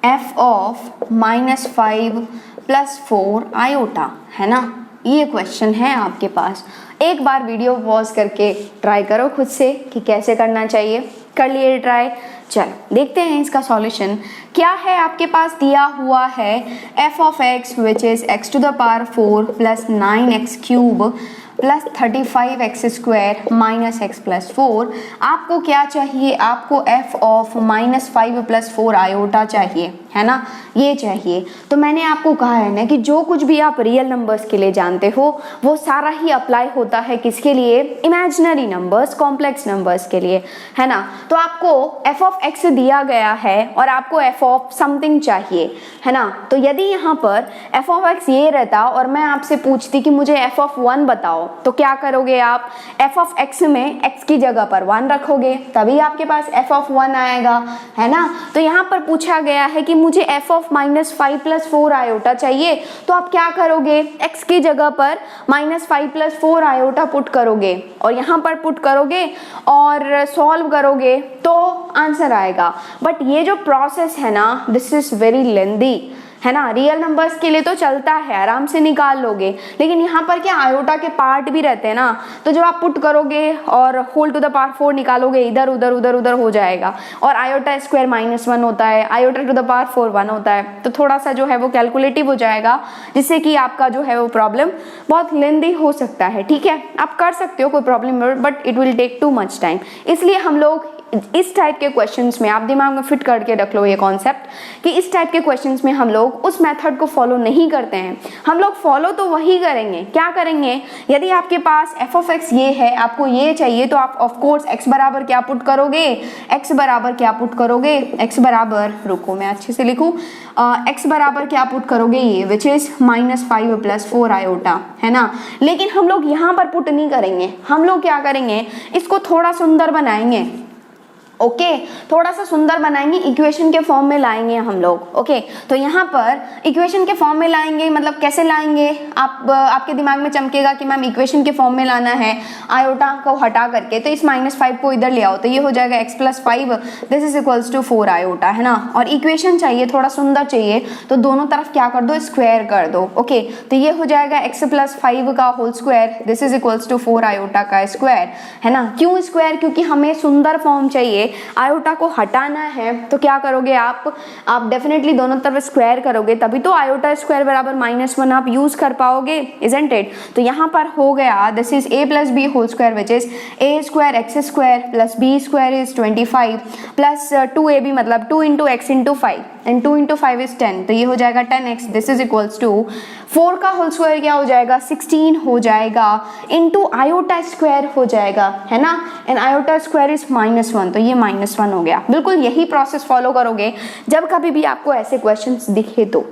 f of -5 plus 4 iota, है ना। ये question है आपके पास, एक बार video pause करके try करो खुद से कि कैसे करना चाहिए। कर लिए ट्राई, चलो देखते हैं इसका सॉल्यूशन क्या है। आपके पास दिया हुआ है f of x which is x to the power 4 plus 9x cube plus 35x square minus x plus 4। आपको क्या चाहिए, आपको f ऑफ -5 प्लस 4 आयोटा चाहिए, है ना, ये चाहिए। तो मैंने आपको कहा है ना कि जो कुछ भी आप रियल नंबर्स के लिए जानते हो वो सारा ही अप्लाई होता है किसके लिए, इमेजिनरी नंबर्स, कॉम्प्लेक्स नंबर्स के लिए, है ना। तो आपको f ऑफ x दिया गया है और आपको f ऑफ समथिंग चाहिए, है ना। तो यदि यहाँ पर f ऑफ x ये रहता और मैं आपसे पूछती कि मुझे f ऑफ 1 बताओ, तो क्या करोगे आप, f ऑफ x में x की जगह पर 1 रखोगे, तभी आपके पास f ऑफ 1 आएगा, है ना। तो यहाँ पर पूछा गया है कि मुझे f ऑफ -5 प्लस 4 आयोटा चाहिए, तो आप क्या करोगे, x की जगह पर -5 प्लस 4 आयोटा पुट करोगे और यहाँ पर पुट करोगे और सॉल्व करोगे तो आंसर आएगा। बट ये जो प्रोसेस है ना, दिस इज वेरी लेंदी, है ना। रियल नंबर्स के लिए तो चलता है, आराम से निकाल लोगे, लेकिन यहाँ पर क्या आयोटा के पार्ट भी रहते हैं ना, तो जब आप पुट करोगे और होल टू द पावर 4 निकालोगे, इधर उधर उधर उधर हो जाएगा। और आयोटा स्क्वायर -1 होता है, आयोटा टू द पावर 4 1 होता है, तो थोड़ा सा जो है वो कैलकुलेटिव हो जाएगा, जिससे कि आपका जो है वो प्रॉब्लम बहुत लेंदी हो सकता है। ठीक है, आप कर सकते हो, कोई problem, but it will take too much time. इसलिए हम लोग इस टाइप के क्वेश्चंस में, आप दिमाग में फिट करके रख लो ये कॉन्सेप्ट कि इस टाइप के क्वेश्चंस में हम लोग उस मेथड को फॉलो नहीं करते हैं। हम लोग फॉलो तो वही करेंगे, क्या करेंगे, यदि आपके पास f ऑफ x ये है, आपको ये चाहिए, तो आप ऑफ कोर्स x बराबर क्या पुट करोगे, x बराबर क्या पुट करोगे, x बराबर, रुको मैं अच्छे से लिखूं, x बराबर क्या पुट करोगे, ये विच इज -5 + 4 आयोटा, है ना। लेकिन हम लोग यहाँ पर पुट नहीं करेंगे, हम लोग क्या करेंगे, इसको थोड़ा सुंदर बनाएंगे। ओके, थोड़ा सा सुंदर बनाएंगे, इक्वेशन के फॉर्म में लाएंगे हम लोग। ओके, तो यहाँ पर इक्वेशन के फॉर्म में लाएंगे, मतलब कैसे लाएंगे, आपके दिमाग में चमकेगा कि मैम इक्वेशन के फॉर्म में लाना है आयोटा को हटा करके, तो इस -5 को इधर ले आओ, तो ये हो जाएगा x + 5 this is equals to 4 iota, है ना। और इक्वेशन चाहिए, थोड़ा सुंदर चाहिए, तो दोनों तरफ क्या कर दो, स्क्वायर कर दो। ओके, तो ये हो जाएगा x + 5 का whole square this is equals to 4 iota का स्क्वायर, है ना। क्यों स्क्वायर, क्योंकि हमें सुंदर फॉर्म चाहिए, आयोटा को हटाना है, तो क्या करोगे आप डेफिनेटली दोनों तरफ स्क्वायर करोगे, तभी तो आयोटा स्क्वायर बराबर -1 आप यूज कर पाओगे, इजंट इट। तो यहाँ पर हो गया this is a + b whole square which is a² x² + b² is 25 plus 2ab मतलब 2 × x × 5 एंड 2 × 5 इज 10, तो ये हो जाएगा 10x this is equals to 4 का होल स्क्वायर क्या हो जाएगा, 16 हो जाएगा, इनटू आयोटा स्क्वायर हो जाएगा, है ना, एंड आयोटा स्क्वायर इज -1, तो ये -1 हो गया। बिल्कुल यही प्रोसेस फॉलो करोगे जब कभी भी आपको ऐसे क्वेश्चंस दिखे तो।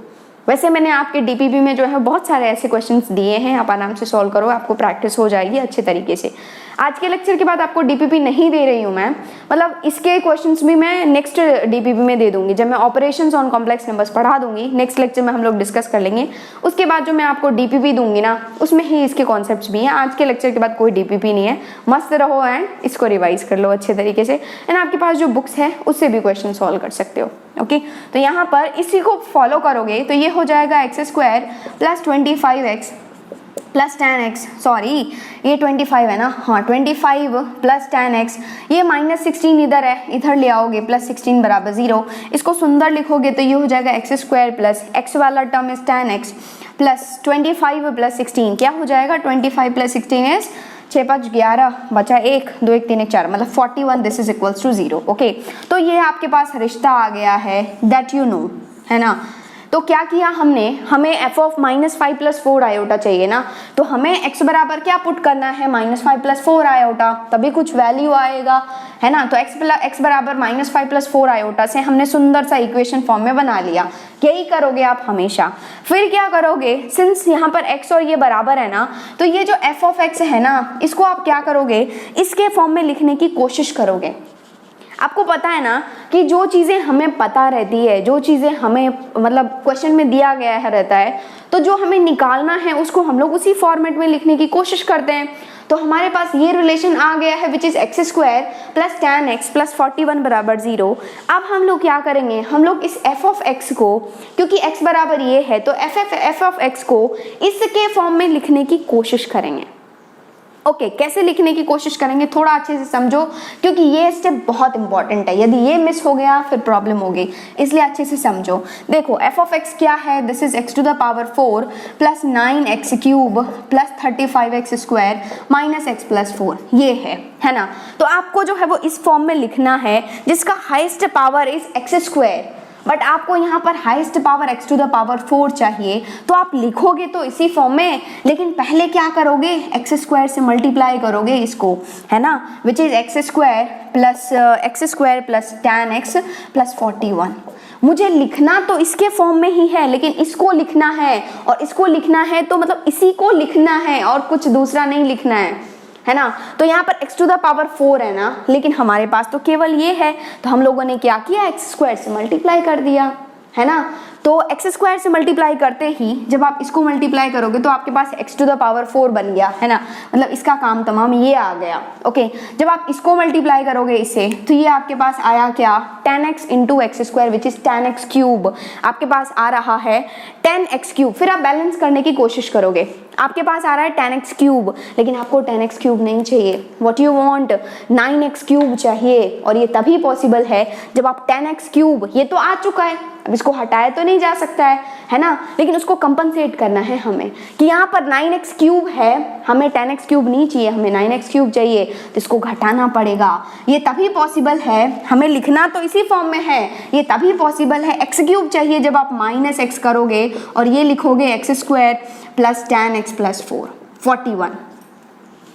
वैसे मैंने आपके डीपीपी में जो है बहुत सारे ऐसे क्वेश्चंस दिए हैं, आप आराम से सॉल्व करो, आपको प्रैक्टिस हो जाएगी अच्छे तरीके से। आज के लेक्चर के बाद आपको डीपीपी नहीं दे रही हूँ मैं, मतलब इसके क्वेश्चंस भी मैं नेक्स्ट डीपीपी में दे दूंगी, जब मैं ऑपरेशंस ऑन कॉम्प्लेक्स नंबर्स पढ़ा दूंगी, नेक्स्ट लेक्चर में हम लोग डिस्कस कर लेंगे। उसके बाद जो मैं आपको डीपीपी दूंगी ना, उसमें ही इसके कॉन्सेप्ट्स भी हैं। आज के लेक्चर के बाद कोई डीपीपी नहीं है, मस्त रहो एंड इसको रिवाइज कर लो अच्छे तरीके से, एंड आपके पास जो बुक्स है उससे भी क्वेश्चन सॉल्व कर सकते हो। ओके, तो यहाँ पर इसी को फॉलो करोगे तो ये हो जाएगा x² + 25x + 10x, सॉरी ये 25 है ना, हाँ 25 + 10x, ये -16 इधर है, इधर ले आओगे, +16 = 0, इसको सुंदर लिखोगे तो ये हो जाएगा x² + x वाला टर्म इज 10x + 25 + 16 क्या हो जाएगा, 25 + 16 इज 6 × 5 = 11 बचा 1 2 1 3 1 4 मतलब 41 this is equals to 0। Okay, तो ये आपके पास रिश्ता आ गया है दैट यू नो, है ना। तो क्या किया हमने, हमें f ऑफ -5 + 4 आयोटा चाहिए ना, तो हमें x बराबर क्या पुट करना है, -5 + 4 आयोटा, तभी कुछ वैल्यू आएगा, है ना। तो x बराबर -5 + 4 आयोटा से हमने सुंदर सा इक्वेशन फॉर्म में बना लिया। यही करोगे आप हमेशा। फिर क्या करोगे, सिंस यहाँ पर x और ये बराबर है ना, तो ये जो f ऑफ x है ना, इसको आप क्या करोगे, इसके फॉर्म में लिखने की कोशिश करोगे। आपको पता है ना कि जो चीज़ें हमें पता रहती है, जो चीज़ें हमें मतलब क्वेश्चन में दिया गया है रहता है, तो जो हमें निकालना है उसको हम लोग उसी फॉर्मेट में लिखने की कोशिश करते हैं। तो हमारे पास ये रिलेशन आ गया है विच इज x² + 10x + 41 = 0। अब हम लोग क्या करेंगे, हम लोग इस f ऑफ x को, क्योंकि x बराबर ये है, तो f ऑफ x को इसके फॉर्म में लिखने की कोशिश करेंगे। ओके, कैसे लिखने की कोशिश करेंगे थोड़ा अच्छे से समझो, क्योंकि ये स्टेप बहुत इंपॉर्टेंट है, यदि ये मिस हो गया फिर प्रॉब्लम होगी, इसलिए अच्छे से समझो। देखो f ऑफ x क्या है, this is x to the power 4 + 9x³ + 35x² - x + 4 ये है ना। तो आपको जो है वो इस फॉर्म में लिखना है जिसका highest power is x², but आपको यहाँ पर highest power x to the power 4 चाहिए, तो आप लिखोगे तो इसी फॉर्म में, लेकिन पहले क्या करोगे, x² से मल्टीप्लाई करोगे इसको, है ना, विच इज x² + 10x + 41। मुझे लिखना तो इसके फॉर्म में ही है, लेकिन इसको लिखना है, और इसको लिखना है तो मतलब इसी को लिखना है और कुछ दूसरा नहीं लिखना है ना। तो यहाँ पर x टू द पावर 4 है ना, लेकिन हमारे पास तो केवल ये है, तो हम लोगों ने क्या किया, x² से मल्टीप्लाई कर दिया, है ना। तो एक्स स्क्वायर से मल्टीप्लाई करते ही जब आप इसको मल्टीप्लाई करोगे तो आपके पास एक्स टू द पावर 4 बन गया, है ना, मतलब इसका काम तमाम ये आ गया। ओके, जब आप इसको मल्टीप्लाई करोगे इससे तो ये आपके पास आया क्या, 10x into x square which is 10x cube, आपके पास आ रहा है 10x क्यूब। फिर आप बैलेंस करने की कोशिश करोगे, आपके पास आ रहा है 10x क्यूब, लेकिन आपको 10x क्यूब नहीं चाहिए, what you want 9x cube चाहिए। और ये तभी पॉसिबल है जब आप 10x क्यूब, ये तो आ चुका है, अब इसको हटाया तो नहीं जा सकता है ना, लेकिन उसको कंपनसेट करना है हमें कि यहाँ पर 9x क्यूब है, हमें 10x क्यूब नहीं चाहिए, हमें 9x क्यूब चाहिए, तो इसको घटाना पड़ेगा। ये तभी पॉसिबल है, हमें लिखना तो इसी फॉर्म में है, ये तभी पॉसिबल है, x क्यूब चाहिए जब आप माइनस x करोगे और ये लिखोगे x square plus 10x plus 4, 41।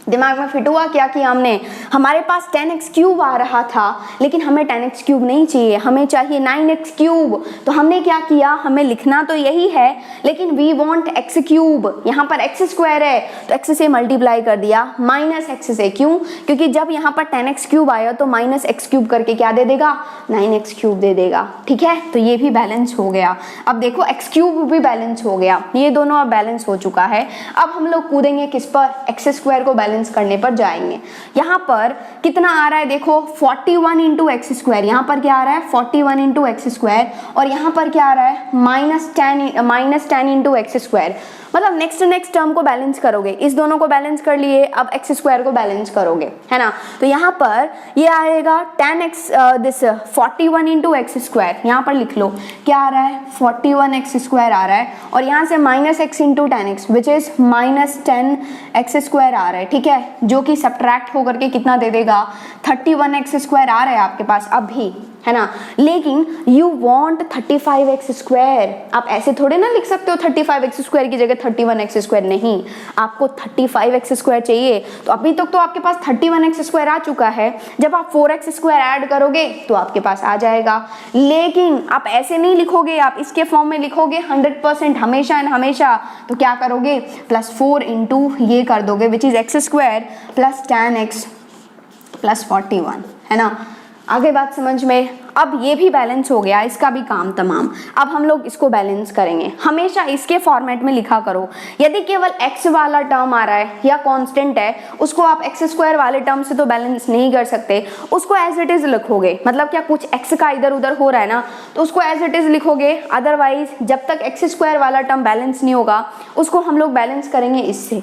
दिमाग में फिट हुआ क्या कि हमने, हमारे पास 10x क्यूब आ रहा था लेकिन हमें 10x क्यूब नहीं चाहिए, हमें चाहिए 9x क्यूब। तो हमने क्या किया, हमें लिखना तो यही है लेकिन वी वांट x क्यूब, यहाँ पर x स्क्वायर है तो x से मल्टीप्लाई कर दिया माइनस x से। क्यों, क्योंकि जब यहाँ पर 10x क्यूब आया तो माइनस x क्यूब करके क्या दे देगा, 9x क्यूब दे देगा। ठीक है, तो ये भी बैलेंस हो गया। अब देखो x क्यूब भी बैलेंस हो गया, ये दोनों अब बैलेंस हो चुका है। अब हम लोग कूदेंगे किस पर, x स्क्वायर को बैलेंस करने पर जाएंगे। यहाँ पर कितना आ रहा है देखो, 41 इंटू एक्स स्क्वायर, यहाँ पर क्या आ रहा है 41 इंटू एक्स स्क्वायर, और यहाँ पर क्या आ रहा है माइनस 10 इंटू एक्स स्क्वायर। मतलब नेक्स्ट टर्म को बैलेंस करोगे, इस दोनों को बैलेंस कर लिए, अब एक्स स्क्वायर को बैलेंस करोगे, है ना। तो यहाँ पर ये आएगा 10x this 41 into x square, यहाँ पर लिख लो क्या आ रहा है 41 एक्स स्क्वायर आ रहा है, और यहाँ से minus x into 10x which is minus 10 x square आ रहा है। ठीक है, जो कि सब्ट्रैक्ट होकर के कितना दे देगा, 31 एक्स स्क्वायर आ रहा है आपके पास अभी, है ना। लेकिन यू वांट 35 एक्स स्क्वायर, आप ऐसे थोड़े ना लिख सकते हो 35 एक्स स्क्वायर की जगह 31 एक्स स्क्वायर, नहीं, आपको 35 एक्स स्क्वायर चाहिए। तो अभी तक तो आपके पास 31 एक्स स्क्वायर आ चुका है, जब आप 4 एक्स स्क्वायर ऐड करोगे तो आपके पास आ जाएगा। लेकिन आप ऐसे नहीं लिखोगे, आप इसके फॉर्म में लिखोगे 100% हमेशा एंड हमेशा। तो क्या करोगे, प्लस 4 इंटू ये कर दोगे which is x square plus 10x plus 41, है ना। आगे बात समझ में। अब ये भी बैलेंस हो गया, इसका भी काम तमाम। अब हम लोग इसको बैलेंस करेंगे, हमेशा इसके फॉर्मेट में लिखा करो। यदि केवल x वाला टर्म आ रहा है या कांस्टेंट है, उसको आप एक्स स्क्वायर वाले टर्म से तो बैलेंस नहीं कर सकते, उसको एज इट इज लिखोगे। मतलब क्या, कुछ x का इधर उधर हो रहा है ना, तो उसको एज इट इज लिखोगे। अदरवाइज जब तक एक्स स्क्वायर वाला टर्म बैलेंस नहीं होगा, उसको हम लोग बैलेंस करेंगे इससे,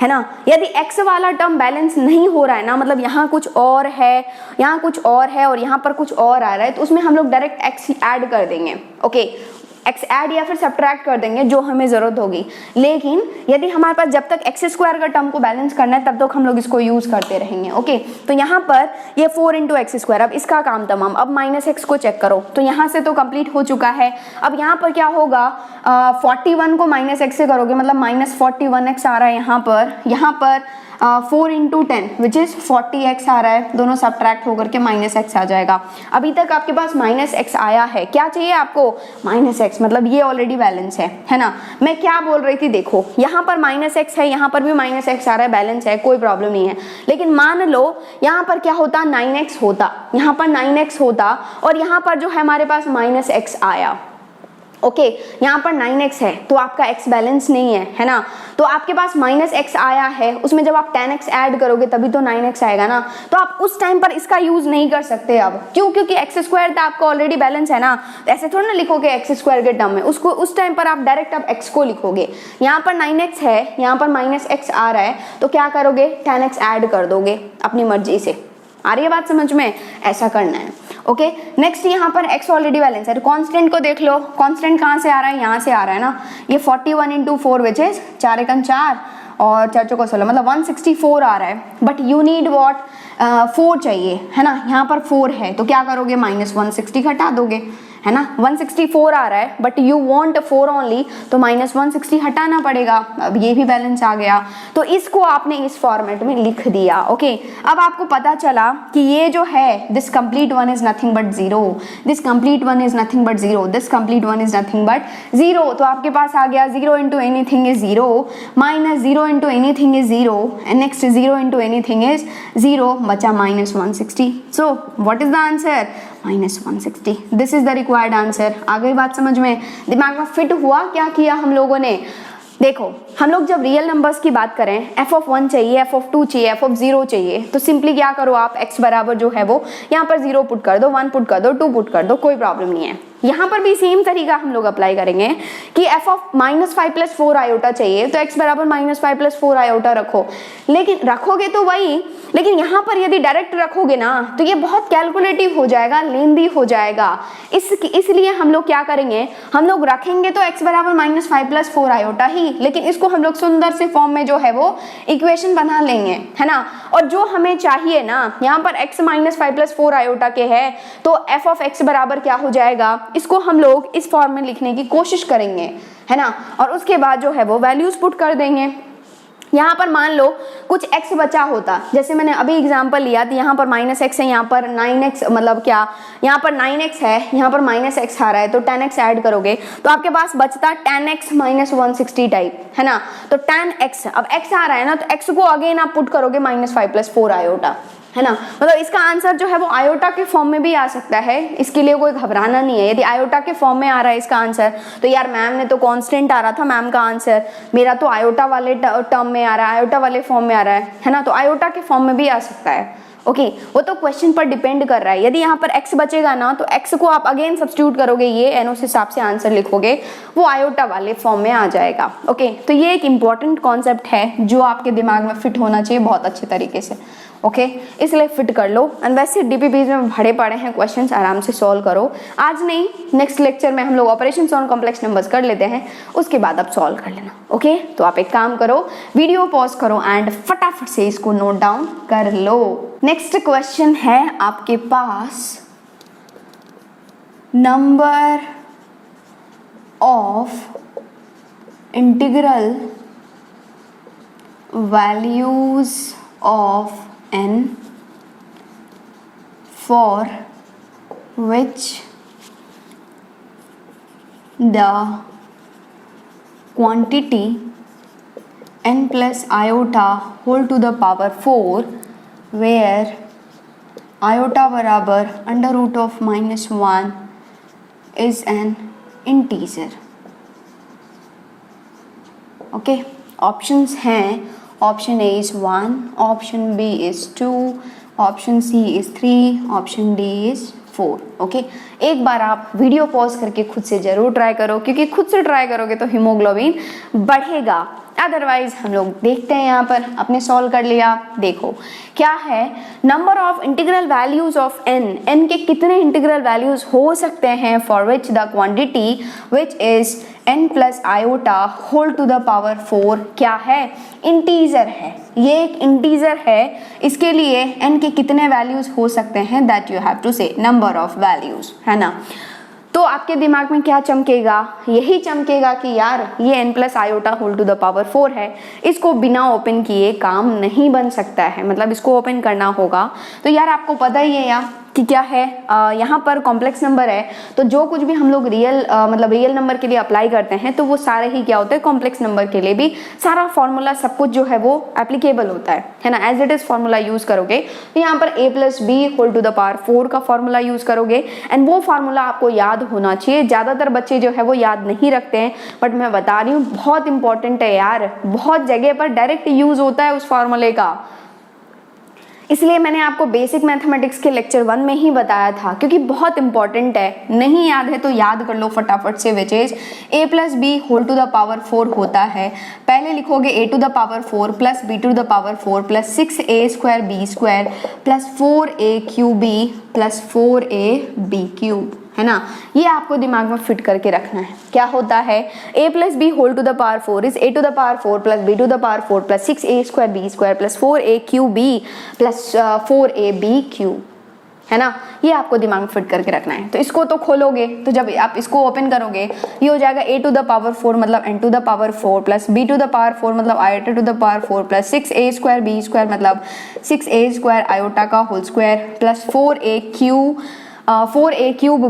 है ना। यदि x वाला टर्म बैलेंस नहीं हो रहा है ना, मतलब यहाँ कुछ और है, यहाँ कुछ और है और यहाँ पर कुछ और आ रहा है, तो उसमें हम लोग डायरेक्ट x ऐड कर देंगे। ओके, x ऐड या फिर सब्ट्रैक्ट कर देंगे जो हमें जरूरत होगी। लेकिन यदि हमारे पास जब तक एक्स स्क्वायर का टर्म को बैलेंस करना है तब तक हम लोग इसको यूज करते रहेंगे। ओके, तो यहाँ पर ये 4 इंटू एक्स स्क्वायर, अब इसका काम तमाम। अब माइनस एक्स को चेक करो, तो यहाँ से तो कंप्लीट हो चुका है। अब यहाँ पर क्या होगा, 41 को माइनस एक्स से करोगे, मतलब माइनस 41x आ रहा है यहाँ पर 4 इंटू 10 विच इज 40x आ रहा है, दोनों सब्ट्रैक्ट होकर के माइनस एक्स आ जाएगा। अभी तक आपके पास माइनस एक्स आया है, क्या चाहिए आपको, माइनस एक्स, मतलब ये ऑलरेडी बैलेंस है ना। मैं क्या बोल रही थी, देखो यहाँ पर माइनस एक्स है, यहाँ पर भी माइनस एक्स आ रहा है, बैलेंस है, कोई प्रॉब्लम नहीं है। लेकिन मान लो यहाँ पर क्या होता, 9x होता, यहाँ पर 9x होता और यहाँ पर जो है हमारे पास माइनस एक्स आया। ओके, यहाँ पर 9x है तो आपका x बैलेंस नहीं है ना। तो आपके पास माइनस एक्स आया है, उसमें जब आप 10x ऐड करोगे तभी तो 9x आएगा ना। तो आप उस टाइम पर इसका यूज नहीं कर सकते अब, क्यों, क्योंकि एक्स स्क्वायर तो आपका ऑलरेडी बैलेंस है ना। तो ऐसे थोड़ा ना लिखोगे एक्स स्क्वायर के टर्म में, उसको उस टाइम पर आप डायरेक्ट अब x को लिखोगे। यहाँ पर 9x है, यहाँ पर माइनस एक्स आ रहा है, तो क्या करोगे, 10x ऐड कर दोगे अपनी मर्जी से। आ रही है बात समझ में, ऐसा करना है। ओके, नेक्स्ट यहाँ पर x ऑलरेडी बैलेंस है, तो कांस्टेंट को देख लो, कांस्टेंट कहाँ से आ रहा है, यहाँ से आ रहा है ना। ये 41 इंटू 4 विच इज 4 एकम 4 और 4 चौको 16, मतलब 164 आ रहा है। बट यू नीड वॉट, 4 चाहिए, है ना। यहाँ पर 4 है तो क्या करोगे, माइनस 160 घटा दोगे, है ना। 164 आ रहा है बट यू वांट 4 ओनली, तो माइनस 160 हटाना पड़ेगा। अब ये भी बैलेंस आ गया, तो इसको आपने इस फॉर्मेट में लिख दिया। ओके, अब आपको पता चला कि ये जो है this complete one is nothing but 0, this complete one is nothing but 0, this complete one is nothing but 0। तो आपके पास आ गया 0 into anything is 0, minus 0 into anything is 0, and next 0 into anything is 0, बचा minus 160। So what is the answer, minus 160। This is the required answer. आ गई बात समझ में, दिमाग में फिट हुआ क्या किया हम लोगों ने। देखो हम लोग जब रियल नंबर्स की बात करें, f(1) चाहिए, f(2) चाहिए, f(0) चाहिए, तो सिंपली क्या करो आप, x बराबर जो है वो यहाँ पर 0 पुट कर दो, 1 पुट कर दो, 2 पुट कर दो, कोई प्रॉब्लम नहीं है। यहाँ पर भी सेम तरीका हम लोग अप्लाई करेंगे कि f(-5 + 4 आयोटा चाहिए तो x बराबर -5 + 4 आयोटा रखो, लेकिन रखोगे तो वही, लेकिन यहाँ पर यदि डायरेक्ट रखोगे ना तो ये बहुत कैलकुलेटिव हो जाएगा, लेंदी हो जाएगा। इसलिए हम लोग क्या करेंगे, हम लोग रखेंगे तो x बराबर -5 + 4 आयोटा ही, लेकिन इसको हम लोग सुंदर से फॉर्म में जो है वो इक्वेशन बना लेंगे, है ना। और जो हमें चाहिए ना, यहाँ पर x -5 + 4 आयोटा के है तो f(x) बराबर क्या हो जाएगा, इसको हम लोग इस फॉर्म में लिखने की कोशिश करेंगे, है ना। और उसके बाद जो है वो वैल्यूज पुट कर देंगे। यहाँ पर मान लो कुछ x बचा होता, जैसे मैंने अभी एग्जांपल लिया, तो यहाँ पर -x है, यहाँ पर 9x, मतलब क्या, यहाँ पर 9x है, यहाँ पर -x आ रहा है, तो 10x ऐड करोगे तो आपके पास बचता 10x - 160 टाइप, है ना। तो 10x, अब x आ रहा है ना, तो x को अगेन आप पुट करोगे -5 + 4 आयोटा, है ना। मतलब इसका आंसर जो है वो आयोटा के फॉर्म में भी आ सकता है, इसके लिए कोई घबराना नहीं है। यदि आयोटा के फॉर्म में आ रहा है इसका आंसर, तो यार मैम ने तो कांस्टेंट आ रहा था मैम का आंसर, मेरा तो आयोटा वाले टर्म में आ रहा है, आयोटा वाले फॉर्म में आ रहा है ना, तो आयोटा के फॉर्म में भी आ सकता है। ओके, वो तो क्वेश्चन पर डिपेंड कर रहा है। यदि यहाँ पर x बचेगा ना तो x को आप अगेन सब्स्टिट्यूट करोगे, ये एन उस हिसाब से आंसर लिखोगे, वो आयोटा वाले फॉर्म में आ जाएगा। ओके, तो ये एक इंपॉर्टेंट कॉन्सेप्ट है जो आपके दिमाग में फिट होना चाहिए बहुत अच्छे तरीके से। ओके, इसलिए फिट कर लो। एंड वैसे डीपीपीज में भरे पड़े हैं क्वेश्चंस, आराम से सॉल्व करो। आज नहीं, नेक्स्ट लेक्चर में हम लोग ऑपरेशंस ऑन कॉम्प्लेक्स नंबर्स कर लेते हैं, उसके बाद आप सॉल्व कर लेना। ओके, तो आप एक काम करो, वीडियो पॉज करो एंड फटाफट से इसको नोट डाउन कर लो। नेक्स्ट क्वेश्चन है आपके पास, number of integral values of n for which the quantity n plus iota whole to the power 4 where iota बराबर √(-1) is an integer। Okay, options हैं, option A is 1, option B is 2, option C is 3, option D is 4। Okay, एक बार आप video pause करके खुद से जरूर try करो, क्योंकि खुद से ट्राई करोगे तो हीमोग्लोबिन बढ़ेगा। अदरवाइज हम लोग देखते हैं, यहाँ पर आपने सॉल्व कर लिया। देखो क्या है, number of integral values of n के कितने इंटीग्रल वैल्यूज हो सकते हैं for which the quantity which is n plus iota whole to the power 4 क्या है, इंटीजर है। ये एक इंटीजर है, इसके लिए n के कितने वैल्यूज हो सकते हैं, दैट यू हैव टू से नंबर ऑफ वैल्यूज, है ना। तो आपके दिमाग में क्या चमकेगा, यही चमकेगा कि यार ये n plus iota whole to the power 4 है, इसको बिना ओपन किए काम नहीं बन सकता है, मतलब इसको ओपन करना होगा। तो यार आपको पता ही है यार कि क्या है, यहाँ पर कॉम्प्लेक्स नंबर है, तो जो कुछ भी हम लोग मतलब रियल नंबर के लिए अप्लाई करते हैं तो वो सारे ही क्या होते हैं, कॉम्प्लेक्स नंबर के लिए भी सारा फॉर्मूला सब कुछ जो है वो एप्लीकेबल होता है ना। As it is formula use करोगे तो यहाँ पर a + b whole to the power 4 का फॉर्मूला यूज करोगे, एंड वो फार्मूला आपको याद होना चाहिए। ज्यादातर बच्चे जो है वो याद नहीं रखते हैं, बट मैं बता रही हूँ बहुत इंपॉर्टेंट है यार, बहुत जगह पर डायरेक्ट यूज होता है उस फॉर्मूले का। इसलिए मैंने आपको बेसिक मैथमेटिक्स के लेक्चर 1 में ही बताया था, क्योंकि बहुत इंपॉर्टेंट है। नहीं याद है तो याद कर लो फटाफट से, which is a + b whole to the power 4 होता है। पहले लिखोगे a to the power 4 plus b to the power 4 plus 6a² b² plus 4a³ plus 4ab³ है ना। ये आपको दिमाग में फिट करके रखना है। क्या होता है, a + b whole to the power 4 is a to the power 4 plus b to the power 4 plus 6a² b² plus 4a³ plus 4ab³ है ना। ये आपको दिमाग में फिट करके रखना है। तो इसको तो खोलोगे, तो जब आप इसको ओपन करोगे ये हो जाएगा a टू द पावर 4 मतलब n to the power 4 plus b to the power 4 मतलब iota to the power 4 plus 6a² b² मतलब 6a² आयोटा का whole square plus 4a³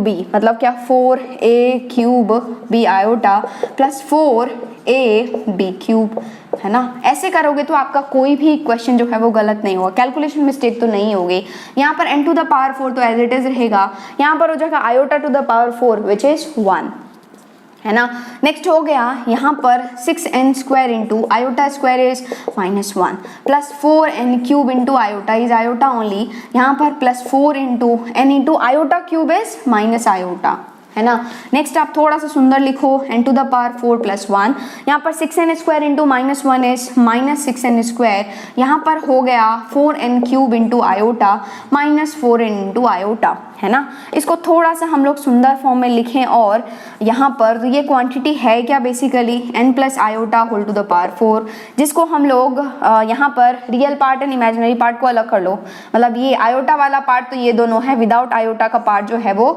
b मतलब क्या 4a³ b iota plus 4 ab³ है ना। ऐसे करोगे तो आपका कोई भी क्वेश्चन जो है वो गलत नहीं होगा, कैलकुलेशन मिस्टेक तो नहीं होगी। यहाँ पर n टू द पावर 4 तो एज इट इज रहेगा, यहाँ पर हो जाएगा iota to the power 4 which is 1 है ना। नेक्स्ट हो गया यहाँ पर 6n² into iota square is -1 plus 4n³ into iota is iota only, यहाँ पर plus 4 into n into iota cube is minus iota है ना। नेक्स्ट आप थोड़ा सा सुंदर लिखो n to the power 4 plus 1, यहाँ पर 6n² इंटू -1 इज -6n², यहाँ पर हो गया 4n³ into iota -4n into iota है ना। इसको थोड़ा सा हम लोग सुंदर फॉर्म में लिखें और यहाँ पर तो ये क्वांटिटी है क्या basically n plus iota whole to the power 4, जिसको हम लोग यहाँ पर real part and imaginary part को अलग कर लो, मतलब ये आयोटा वाला पार्ट तो ये दोनों है, विदाउट आयोटा का पार्ट जो है वो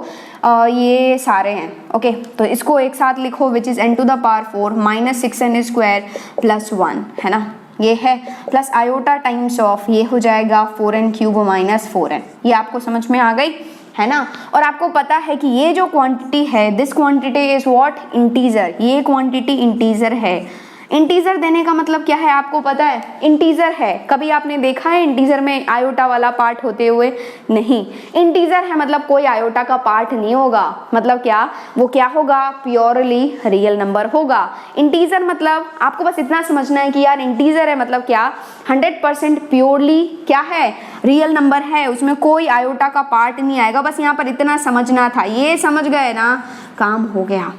ये सारे हैं। ओके तो इसको एक साथ लिखो which is n to the power 4 -6n² plus 1 है ना, ये है प्लस आयोटा टाइम्स ऑफ ये हो जाएगा 4n³ -4n। ये आपको समझ में आ गई है ना। और आपको पता है कि ये जो क्वांटिटी है this quantity is what integer, ये क्वांटिटी इंटीजर है। इंटीजर देने का मतलब क्या है आपको पता है, इंटीजर है, कभी आपने देखा है इंटीजर में आयोटा वाला पार्ट होते हुए, नहीं। इंटीजर है मतलब कोई आयोटा का पार्ट नहीं होगा, मतलब क्या वो क्या होगा, प्योरली रियल नंबर होगा। इंटीजर मतलब आपको बस इतना समझना है कि यार इंटीजर है मतलब क्या 100% प्योरली क्या है, रियल नंबर है, उसमें कोई आयोटा का पार्ट नहीं आएगा, बस यहाँ पर इतना समझना था। ये समझ गए ना, काम हो गया।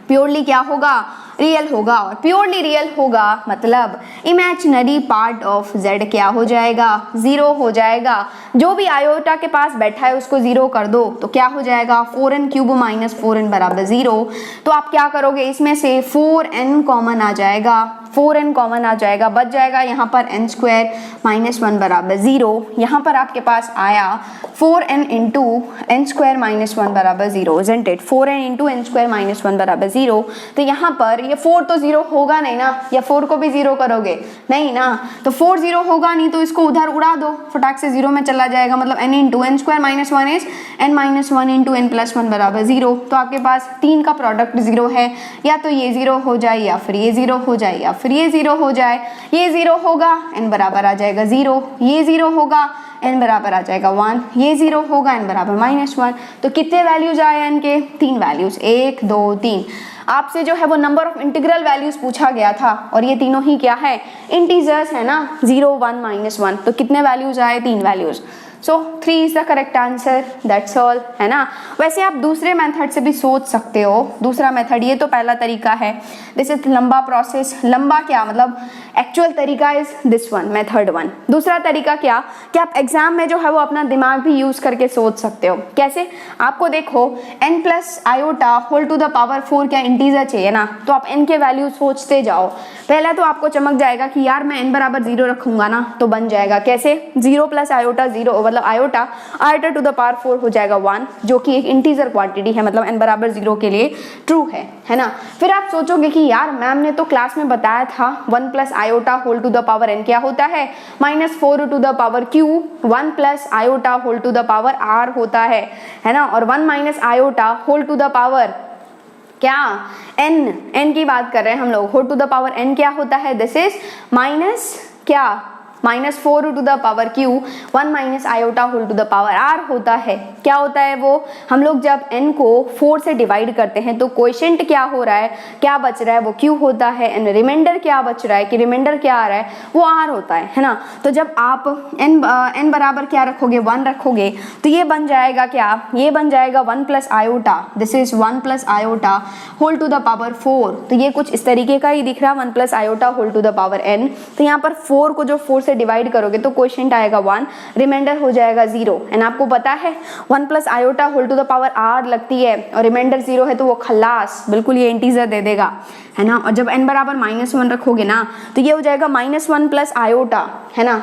प्योरली क्या होगा, रियल होगा, और प्योरली रियल होगा मतलब इमेजिनरी पार्ट ऑफ z क्या हो जाएगा, 0 हो जाएगा। जो भी आयोटा के पास बैठा है उसको 0 कर दो तो क्या हो जाएगा 4n³ -4n बराबर 0। तो आप क्या करोगे, इसमें से 4n कॉमन आ जाएगा, 4n कॉमन आ जाएगा, बच जाएगा यहाँ पर n² -1 बराबर 0। यहाँ पर आपके पास आया 4n इंटू n² -1 बराबर 0, isn't it? 4n into n² -1 बराबर 0। तो यहाँ पर ये 4 तो 0 होगा नहीं ना, या 4 को भी 0 करोगे नहीं ना, तो 4 0 होगा नहीं तो इसको उधर उड़ा दो, फटाक से 0 में चला जाएगा, मतलब n into n² -1 is n -1 into n + 1 बराबर 0। तो आपके पास 3 का प्रोडक्ट 0 है, या तो ये 0 हो जाए या फिर ये 0 हो जाए या फिर ये 0 हो जाए। ये 0 होगा n बराबर आ जाएगा 0, ये 0 होगा n बराबर आ जाएगा 1, ये 0 होगा n बराबर -1। तो कितने वैल्यूज आए n के, 3 वैल्यूज, 1 2 3। आपसे जो है वो नंबर ऑफ इंटीग्रल वैल्यूज पूछा गया था और ये तीनों ही क्या है, इंटीजर्स है ना, 0 1 -1। तो कितने वैल्यूज आए, 3 values. So 3 is the correct answer, that's all है ना। वैसे आप दूसरे मेथड से भी सोच सकते हो, दूसरा मेथड, ये तो पहला तरीका है, दिस इज लंबा प्रोसेस। लंबा क्या मतलब, एक्चुअल तरीका इज दिस वन, मेथड 1। दूसरा तरीका क्या कि आप एग्जाम में जो है वो अपना दिमाग भी यूज करके सोच सकते हो। कैसे, आपको देखो n plus iota whole to the power 4 क्या इंटीजर चाहिए ना, तो आप n के वैल्यू सोचते जाओ। पहला तो आपको चमक जाएगा कि यार मैं n बराबर 0 रखूंगा ना तो बन जाएगा, कैसे, 0 प्लस आयोटा 0 मतलब आयोटा टू द पावर 4 हो जाएगा 1, जो कि एक इंटीजर क्वांटिटी है, मतलब n बराबर 0 के लिए ट्रू है ना। फिर आप सोचोगे कि यार मैम ने तो क्लास में बताया था 1 plus iota whole to the power n क्या होता है, -4 to the power q, 1 plus iota whole to the power r होता है ना, और 1 minus iota whole to the power क्या, n की बात कर रहे हैं हम लोग, whole to the power n क्या होता है, दिस इज माइनस क्या, -4 to the power q, 1 minus iota whole to the power r होता है। क्या होता है वो, हम लोग जब n को 4 से डिवाइड करते हैं तो कोएफिशिएंट क्या हो रहा है, क्या बच रहा है, वो q होता है, एंड रिमाइंडर क्या बच रहा है, कि रिमाइंडर क्या आ रहा है, वो r होता है ना। तो जब आप n बराबर क्या रखोगे, 1 रखोगे, तो ये बन जाएगा क्या, ये बन जाएगा 1 plus iota, this is 1 plus iota whole to the power 4। तो ये कुछ इस तरीके का ही दिख रहा है, 1 plus iota whole to the power n। तो यहाँ पर 4 को जो 4 से डिवाइड करोगे तो कोएफिशिएंट आएगा 1, रिमाइंडर हो जाएगा 0। एंड आपको पता है 1 plus iota whole to the power r लगती है और रिमाइंडर 0 है तो वो खलास बिल्कुल ये इंटीजर दे देगा, है ना। और जब n बराबर -1 रखोगे ना तो ये हो जाएगा -1 प्लस आयोटा, है ना,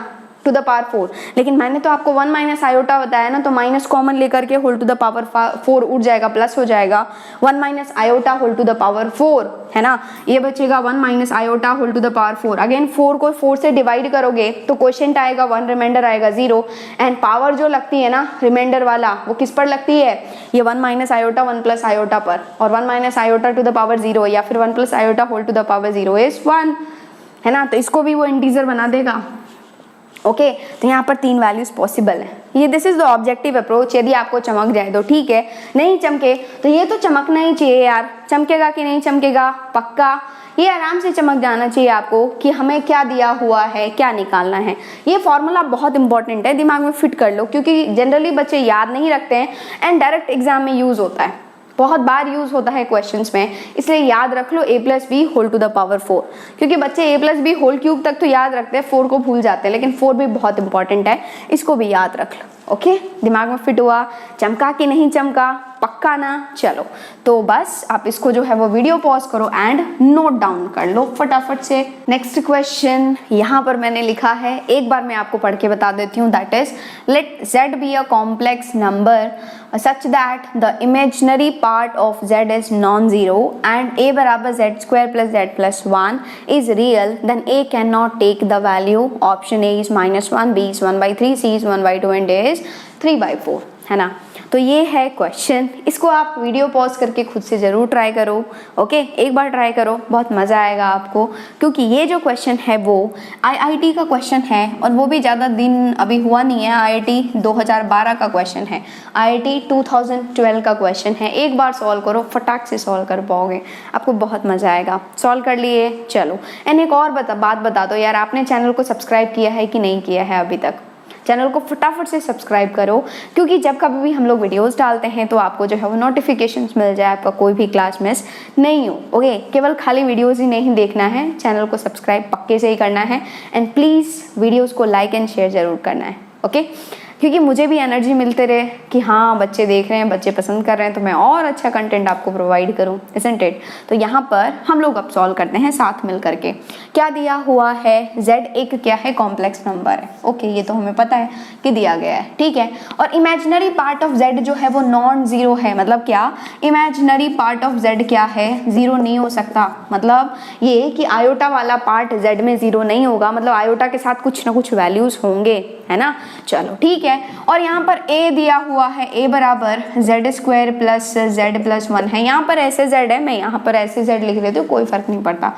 टू द पावर 4, लेकिन मैंने तो आपको 1 माइनस आयोटा बताया ना, तो माइनस कॉमन लेकर के होल टू द पावर 4 उठ जाएगा, प्लस हो जाएगा 1 minus iota whole to the power 4, है ना। ये बचेगा 1 minus iota whole to the power 4। Again 4 को 4 से डिवाइड करोगे तो क्वोशिएंट आएगा 1, रिमाइंडर आएगा 0, एंड पावर जो लगती है ना रिमाइंडर वाला, वो किस पर लगती है, ये 1 माइनस आयोटा 1 प्लस आयोटा पर, और 1 minus iota to the power 0 या फिर 1 plus iota whole to the power 0 is 1, है ना। तो इसको भी वो इंटीजर बना देगा। ओके तो यहाँ पर 3 वैल्यूज पॉसिबल है। ये this is the objective approach. यदि आपको चमक जाए तो ठीक है, नहीं चमके तो ये तो चमकना ही चाहिए यार। चमकेगा कि नहीं चमकेगा, पक्का ये आराम से चमक जाना चाहिए आपको कि हमें क्या दिया हुआ है, क्या निकालना है। ये फॉर्मूला बहुत इंपॉर्टेंट है, दिमाग में फिट कर लो, क्योंकि जनरली बच्चे याद नहीं रखते हैं एंड डायरेक्ट एग्जाम में यूज होता है, बहुत बार यूज होता है क्वेश्चंस में, इसलिए याद रख लो a plus b whole to the power 4, क्योंकि बच्चे a plus b whole cube तक तो याद रखते हैं, 4 को भूल जाते हैं, लेकिन 4 भी बहुत इंपॉर्टेंट है, इसको भी याद रख लो। ओके दिमाग में फिट हुआ, चमका कि नहीं चमका, पक्का ना। चलो तो बस आप इसको जो है वो वीडियो पॉज करो एंड नोट डाउन कर लो फटाफट से। नेक्स्ट क्वेश्चन यहाँ पर मैंने लिखा है, एक बार मैं आपको पढ़ के बता देती हूँ, that is let z be a complex number such that the imaginary part of z is non-zero and a बराबर z square plus z plus 1 is real, then a cannot take the value, option A is -1, B is 1/3, C is 1/2 and D is 3/4, है ना। तो ये है question, इसको आप video pause करके खुद से ज़रूर ट्राई करो। ओके एक बार ट्राई करो, बहुत मज़ा आएगा आपको, क्योंकि ये जो क्वेश्चन है वो आईआईटी का क्वेश्चन है, और वो भी ज़्यादा दिन अभी हुआ नहीं है, आईआईटी 2012 का क्वेश्चन है, आईआईटी 2012 का क्वेश्चन है। एक बार सॉल्व करो, फटाक से सॉल्व कर पाओगे, आपको बहुत मज़ा आएगा। सॉल्व कर लिए, चलो एंड एक और बात बता दो यार, आपने चैनल को सब्सक्राइब किया है कि नहीं किया है अभी तक। चैनल को फटाफट से सब्सक्राइब करो, क्योंकि जब कभी भी हम लोग वीडियोस डालते हैं तो आपको जो है वो नोटिफिकेशंस मिल जाए, आपका कोई भी क्लास मिस नहीं हो। ओके केवल खाली वीडियोस ही नहीं देखना है, चैनल को सब्सक्राइब पक्के से ही करना है, एंड प्लीज़ वीडियोस को लाइक एंड शेयर ज़रूर करना है। ओके क्योंकि मुझे भी एनर्जी मिलते रहे कि हाँ बच्चे देख रहे हैं, बच्चे पसंद कर रहे हैं, तो मैं और अच्छा कंटेंट आपको प्रोवाइड करूँ, इजंट इट। तो यहाँ पर हम लोग अब सॉल्व करते हैं साथ मिल करके। क्या दिया हुआ है, z एक क्या है, कॉम्प्लेक्स नंबर है। ओके ये तो हमें पता है कि दिया गया है, ठीक है। और इमेजिनरी पार्ट ऑफ z जो है वो नॉन जीरो है, मतलब क्या, इमेजिनरी पार्ट ऑफ z क्या है, जीरो नहीं हो सकता। मतलब ये कि आयोटा वाला पार्ट z में जीरो नहीं होगा, मतलब आयोटा के साथ कुछ ना कुछ वैल्यूज होंगे, है ना। चलो ठीक है। और यहाँ पर a दिया हुआ है, a बराबर z square plus z plus 1 है। यहाँ पर ऐसे z है, मैं यहाँ पर ऐसे z लिख देती हूँ, कोई फर्क नहीं पड़ता।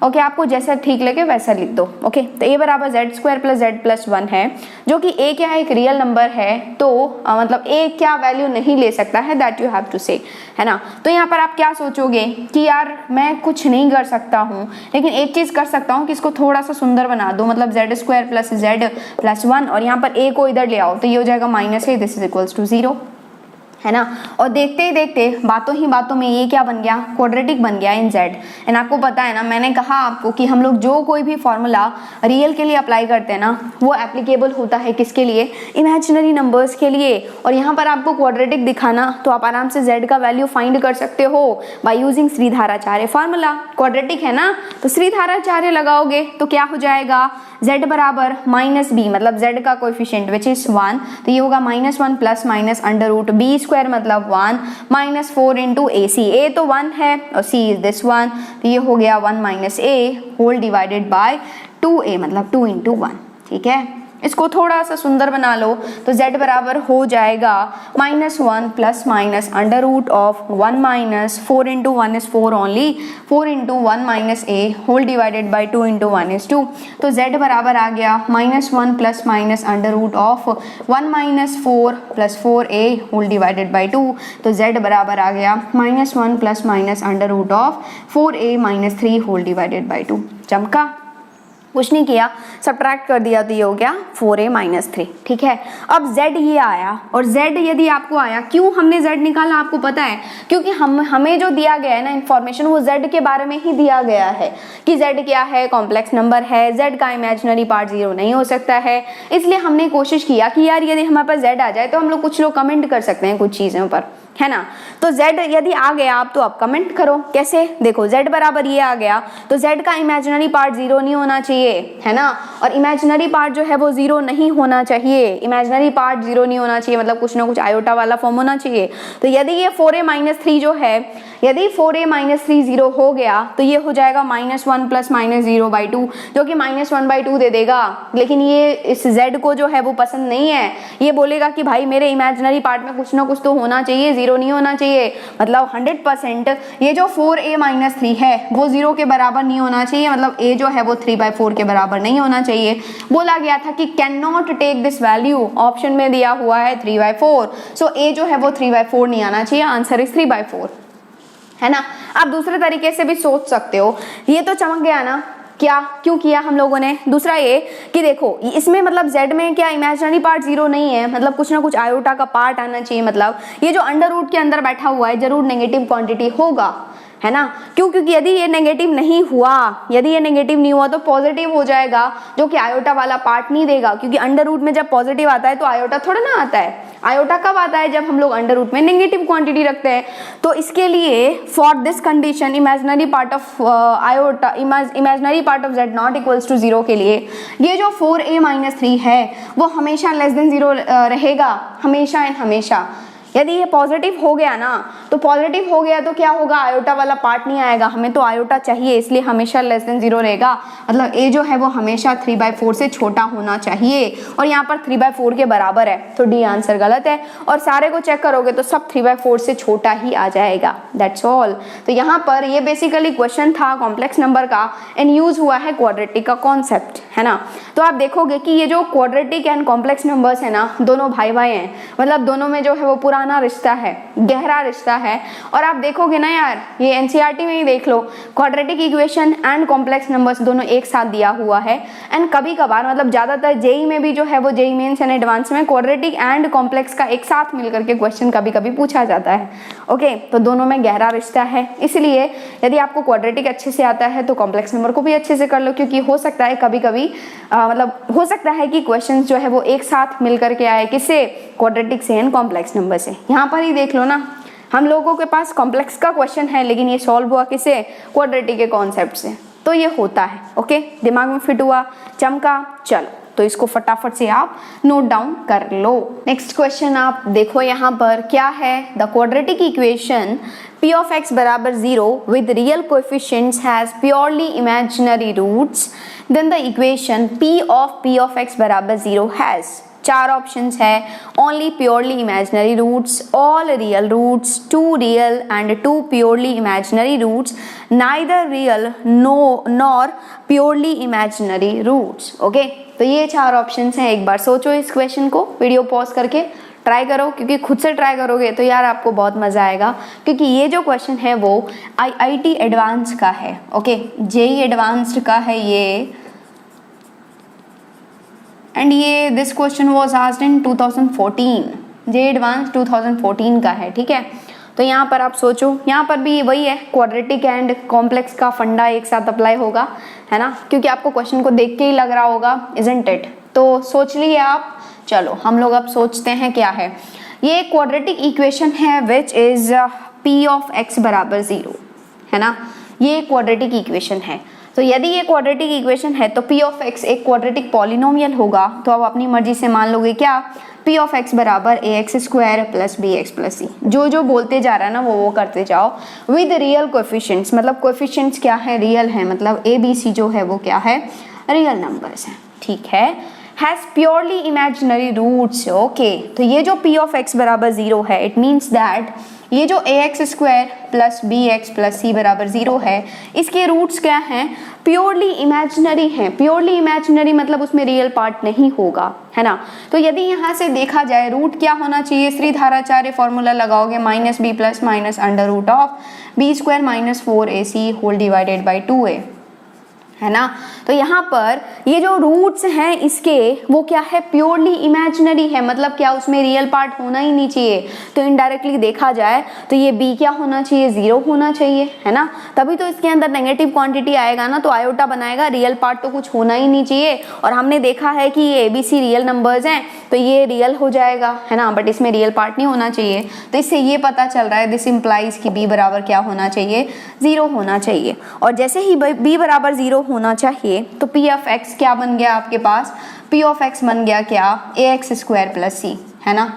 ओके आपको जैसा ठीक लगे वैसा लिख दो। ओके तो a बराबर z square plus z plus 1 है, जो कि a क्या है, एक रियल नंबर है, तो मतलब a क्या वैल्यू नहीं ले सकता है, दैट यू हैव टू से, है ना। तो यहाँ पर आप क्या सोचोगे कि यार मैं कुछ नहीं कर सकता हूँ, लेकिन एक चीज़ कर सकता हूँ कि इसको थोड़ा सा सुंदर बना दो, मतलब z square plus z plus 1, और यहाँ पर a को इधर ले आओ तो ये हो जाएगा -a, this is equals to 0, है ना। और देखते ही देखते बातों ही बातों में ये क्या बन गया, क्वाड्रेटिक बन गया इन z। एंड आपको पता है ना, मैंने कहा आपको कि हम लोग जो कोई भी फॉर्मूला रियल के लिए अप्लाई करते हैं ना, वो एप्लीकेबल होता है किसके लिए, इमेजिनरी नंबर्स के लिए। और यहाँ पर आपको क्वाड्रेटिक दिखाना, तो आप आराम से z का वैल्यू फाइंड कर सकते हो बाय यूजिंग श्रीधाराचार्य फॉर्मूला। क्वाड्रेटिक है ना, तो श्रीधाराचार्य लगाओगे तो क्या हो जाएगा, z बराबर -b, मतलब z का कोएफिशिएंट विच इज 1, तो ये होगा -1 plus minus under root b square मतलब 1 -4 इंटू a तो 1 है और c इज दिस 1, तो ये हो गया 1 - a whole divided by 2a, मतलब 2 इंटू 1, ठीक है। इसको थोड़ा सा सुंदर बना लो तो z बराबर हो जाएगा -1 plus minus under root of 1 minus 4 into 1 is 4 only, 4 into 1 - a whole divided by 2 into 1 is 2, तो z बराबर आ गया -1 plus minus under root of 1 - 4 प्लस 4a होल डिवाइडेड बाई 2, तो z बराबर आ गया -1 plus minus under root of 4a - 3 whole divided by 2। चमका, कुछ नहीं किया, सब्ट्रैक्ट कर दिया तो ये हो गया 4a - 3, ठीक है। अब z ये आया, और z यदि आपको आया, क्यों हमने z निकाला आपको पता है, क्योंकि हमें जो दिया गया है ना इन्फॉर्मेशन, वो z के बारे में ही दिया गया है कि z क्या है, कॉम्प्लेक्स नंबर है, z का इमेजिनरी पार्ट 0 नहीं हो सकता है। इसलिए हमने कोशिश किया कि यार यदि हमारे पास z आ जाए तो हम लोग कुछ लोग कमेंट कर सकते हैं कुछ चीज़ों पर, है ना। तो z यदि आ गया आप तो आप कमेंट करो कैसे। देखो z बराबर ये आ गया तो z का इमेजिनरी पार्ट 0 नहीं होना चाहिए, है ना। और इमेजिनरी पार्ट जो है वो 0 नहीं होना चाहिए, इमेजिनरी पार्ट 0 नहीं होना चाहिए, मतलब कुछ ना कुछ आयोटा वाला फॉर्म होना चाहिए। तो यदि ये 4a-3 जो है, यदि 4a-3 0 हो गया तो ये हो जाएगा -1 + -0/2, जो कि -1/2 दे देगा। लेकिन ये इस z को जो है वो पसंद नहीं है, ये बोलेगा कि भाई मेरे इमेजिनरी पार्ट में कुछ ना कुछ तो होना चाहिए, 0 नहीं होना चाहिए। मतलब 100% ये जो 4a-3 है वो 0 के बराबर नहीं होना चाहिए, मतलब a जो है वो 3/4 के बराबर नहीं होना चाहिए। बोला गया था कि can not take this value, option में दिया हुआ है 3/4, सो a जो है वो 3/4 नहीं आना चाहिए, आंसर इज 3/4, है ना। आप दूसरे तरीके से भी सोच सकते हो। ये तो चमक गया ना, क्या क्यों किया हम लोगों ने। दूसरा ये कि देखो इसमें मतलब z में क्या इमेजिनरी पार्ट 0 नहीं है, मतलब कुछ ना कुछ आयोटा का पार्ट आना चाहिए, मतलब ये जो अंडर रूट के अंदर बैठा हुआ है जरूर नेगेटिव क्वांटिटी होगा, है ना। क्यों, क्योंकि यदि ये नेगेटिव नहीं हुआ, यदि ये नेगेटिव नहीं हुआ तो पॉजिटिव हो जाएगा, जो कि आयोटा वाला पार्ट नहीं देगा। क्योंकि अंडर रूट में जब पॉजिटिव आता है तो आयोटा थोड़ा ना आता है, आयोटा कब आता है, जब हम लोग अंडर रूट में नेगेटिव क्वांटिटी रखते हैं। तो इसके लिए for this condition imaginary part of iota, imaginary part of z not equals to 0 के लिए ये जो 4a-3 है वो हमेशा लेस देन 0 रहेगा, हमेशा एंड हमेशा। यदि ये पॉजिटिव हो गया ना, तो पॉजिटिव हो गया तो क्या होगा, आयोटा वाला पार्ट नहीं आएगा, हमें तो आयोटा चाहिए, इसलिए हमेशा लेस देन 0 रहेगा। मतलब a जो है वो हमेशा 3/4 से छोटा होना चाहिए, और यहाँ पर 3/4 के बराबर है, तो डी आंसर गलत है। और सारे को चेक करोगे तो सब 3/4 से छोटा ही आ जाएगा, दैट्स ऑल। तो यहाँ पर ये बेसिकली क्वेश्चन था कॉम्प्लेक्स नंबर का, एंड यूज हुआ है क्वाड्रेटिक का कॉन्सेप्ट, है ना। तो आप देखोगे कि ये जो क्वाड्रेटिक एंड कॉम्प्लेक्स नंबर्स है ना, दोनों भाई भाई हैं, मतलब दोनों में जो है वो पुराना रिश्ता है, गहरा रिश्ता है। और आप देखोगे ना यार, ये एनसीईआरटी में ही देख लो, quadratic equation and complex numbers दोनों एक साथ दिया हुआ है। एंड कभी कभार मतलब ज्यादातर जेई में भी जो है वो जेई मेंस एंड एडवांस में क्वाड्रेटिक एंड कॉम्प्लेक्स का एक साथ मिलकर के क्वेश्चन कभी कभी पूछा जाता है। ओके, तो दोनों में गहरा रिश्ता है, इसलिए यदि आपको क्वाड्रेटिक अच्छे से आता है तो कॉम्प्लेक्स नंबर को भी अच्छे से कर लो, क्योंकि हो सकता है कभी कभी मतलब हो सकता है कि क्वेश्चन जो है वो एक साथ मिलकर के आए, किससे, क्वाड्रेटिक से एंड कॉम्प्लेक्स नंबर से। यहाँ पर ही देख लो ना, हम लोगों के पास कॉम्प्लेक्स का क्वेश्चन है लेकिन ये सॉल्व हुआ किससे, क्वाड्रेटिक के कॉन्सेप्ट से। तो ये होता है, ओके, दिमाग में फिट हुआ, चमका। चलो तो इसको फटाफट से आप नोट डाउन कर लो। नेक्स्ट क्वेश्चन आप देखो यहाँ पर क्या है, the quadratic equation p of x बराबर 0 with real coefficients has purely imaginary roots, then the equation p of x बराबर 0 has, चार ऑप्शंस है, only purely imaginary roots, all real roots, 2 real and 2 purely imaginary roots, neither real nor purely imaginary roots. Okay, तो ये चार options हैं। एक बार सोचो इस क्वेश्चन को, वीडियो पॉज करके ट्राई करो, क्योंकि खुद से ट्राई करोगे तो यार आपको बहुत मजा आएगा, क्योंकि ये जो क्वेश्चन है वो IIT एडवांस का है। ओके, जेई एडवांस्ड का है ये, एंड ये this question was asked in 2014, J advance 2014 का है, ठीक है। तो यहाँ पर आप सोचो, यहाँ पर भी वही है, क्वाड्रेटिक एंड कॉम्प्लेक्स का फंडा एक साथ अप्लाई होगा, है ना, क्योंकि आपको क्वेश्चन को देख के ही लग रहा होगा, इजंट इट। तो सोच लिए आप। चलो हम लोग अब सोचते हैं क्या है। ये क्वाड्रेटिक इक्वेशन है which is p of x बराबर 0, है ना, ये क्वाड्रेटिक इक्वेशन है। तो यदि ये क्वाड्रेटिक इक्वेशन है तो p of x एक क्वाड्रेटिक पॉलिनोमियल होगा। तो आप अपनी मर्जी से मान लोगे क्या, p of x बराबर ax² + bx + c, जो जो बोलते जा रहा है ना वो करते जाओ, विद रियल कोएफिशिएंट्स, मतलब कोएफिशिएंट्स क्या है, रियल है, मतलब a b c जो है वो क्या है, रियल नंबर्स हैं, ठीक है। Has purely imaginary roots. Okay, तो ये जो p of x बराबर 0 है, इट मीन्स दैट ये जो ax² + bx + c बराबर 0 है, इसके रूट्स क्या हैं, प्योरली इमेजिनरी हैं। प्योरली इमेजिनरी मतलब उसमें रियल पार्ट नहीं होगा, है ना। तो यदि यहाँ से देखा जाए रूट क्या होना चाहिए, श्रीधाराचार्य फॉर्मूला लगाओगे, -b + -√(b² - 4ac whole divided by 2a, है ना। तो यहाँ पर ये जो रूट्स हैं इसके वो क्या है, प्योरली इमेजिनरी है, मतलब क्या उसमें रियल पार्ट होना ही नहीं चाहिए। तो इनडायरेक्टली देखा जाए तो ये b क्या होना चाहिए, 0 होना चाहिए, है ना। तभी तो इसके अंदर नेगेटिव क्वांटिटी आएगा ना, तो आयोटा बनाएगा, रियल पार्ट तो कुछ होना ही नहीं चाहिए। और हमने देखा है कि ये ABC रियल नंबर्स हैं तो ये रियल हो जाएगा, है ना, बट इसमें रियल पार्ट नहीं होना चाहिए। तो इससे ये पता चल रहा है दिस इम्प्लाइज कि b बराबर क्या होना चाहिए, 0 होना चाहिए। और जैसे ही b बराबर 0 होना चाहिए तो p ऑफ x क्या बन गया आपके पास, p ऑफ x बन गया क्या, ax स्क्वायर प्लस c, है ना।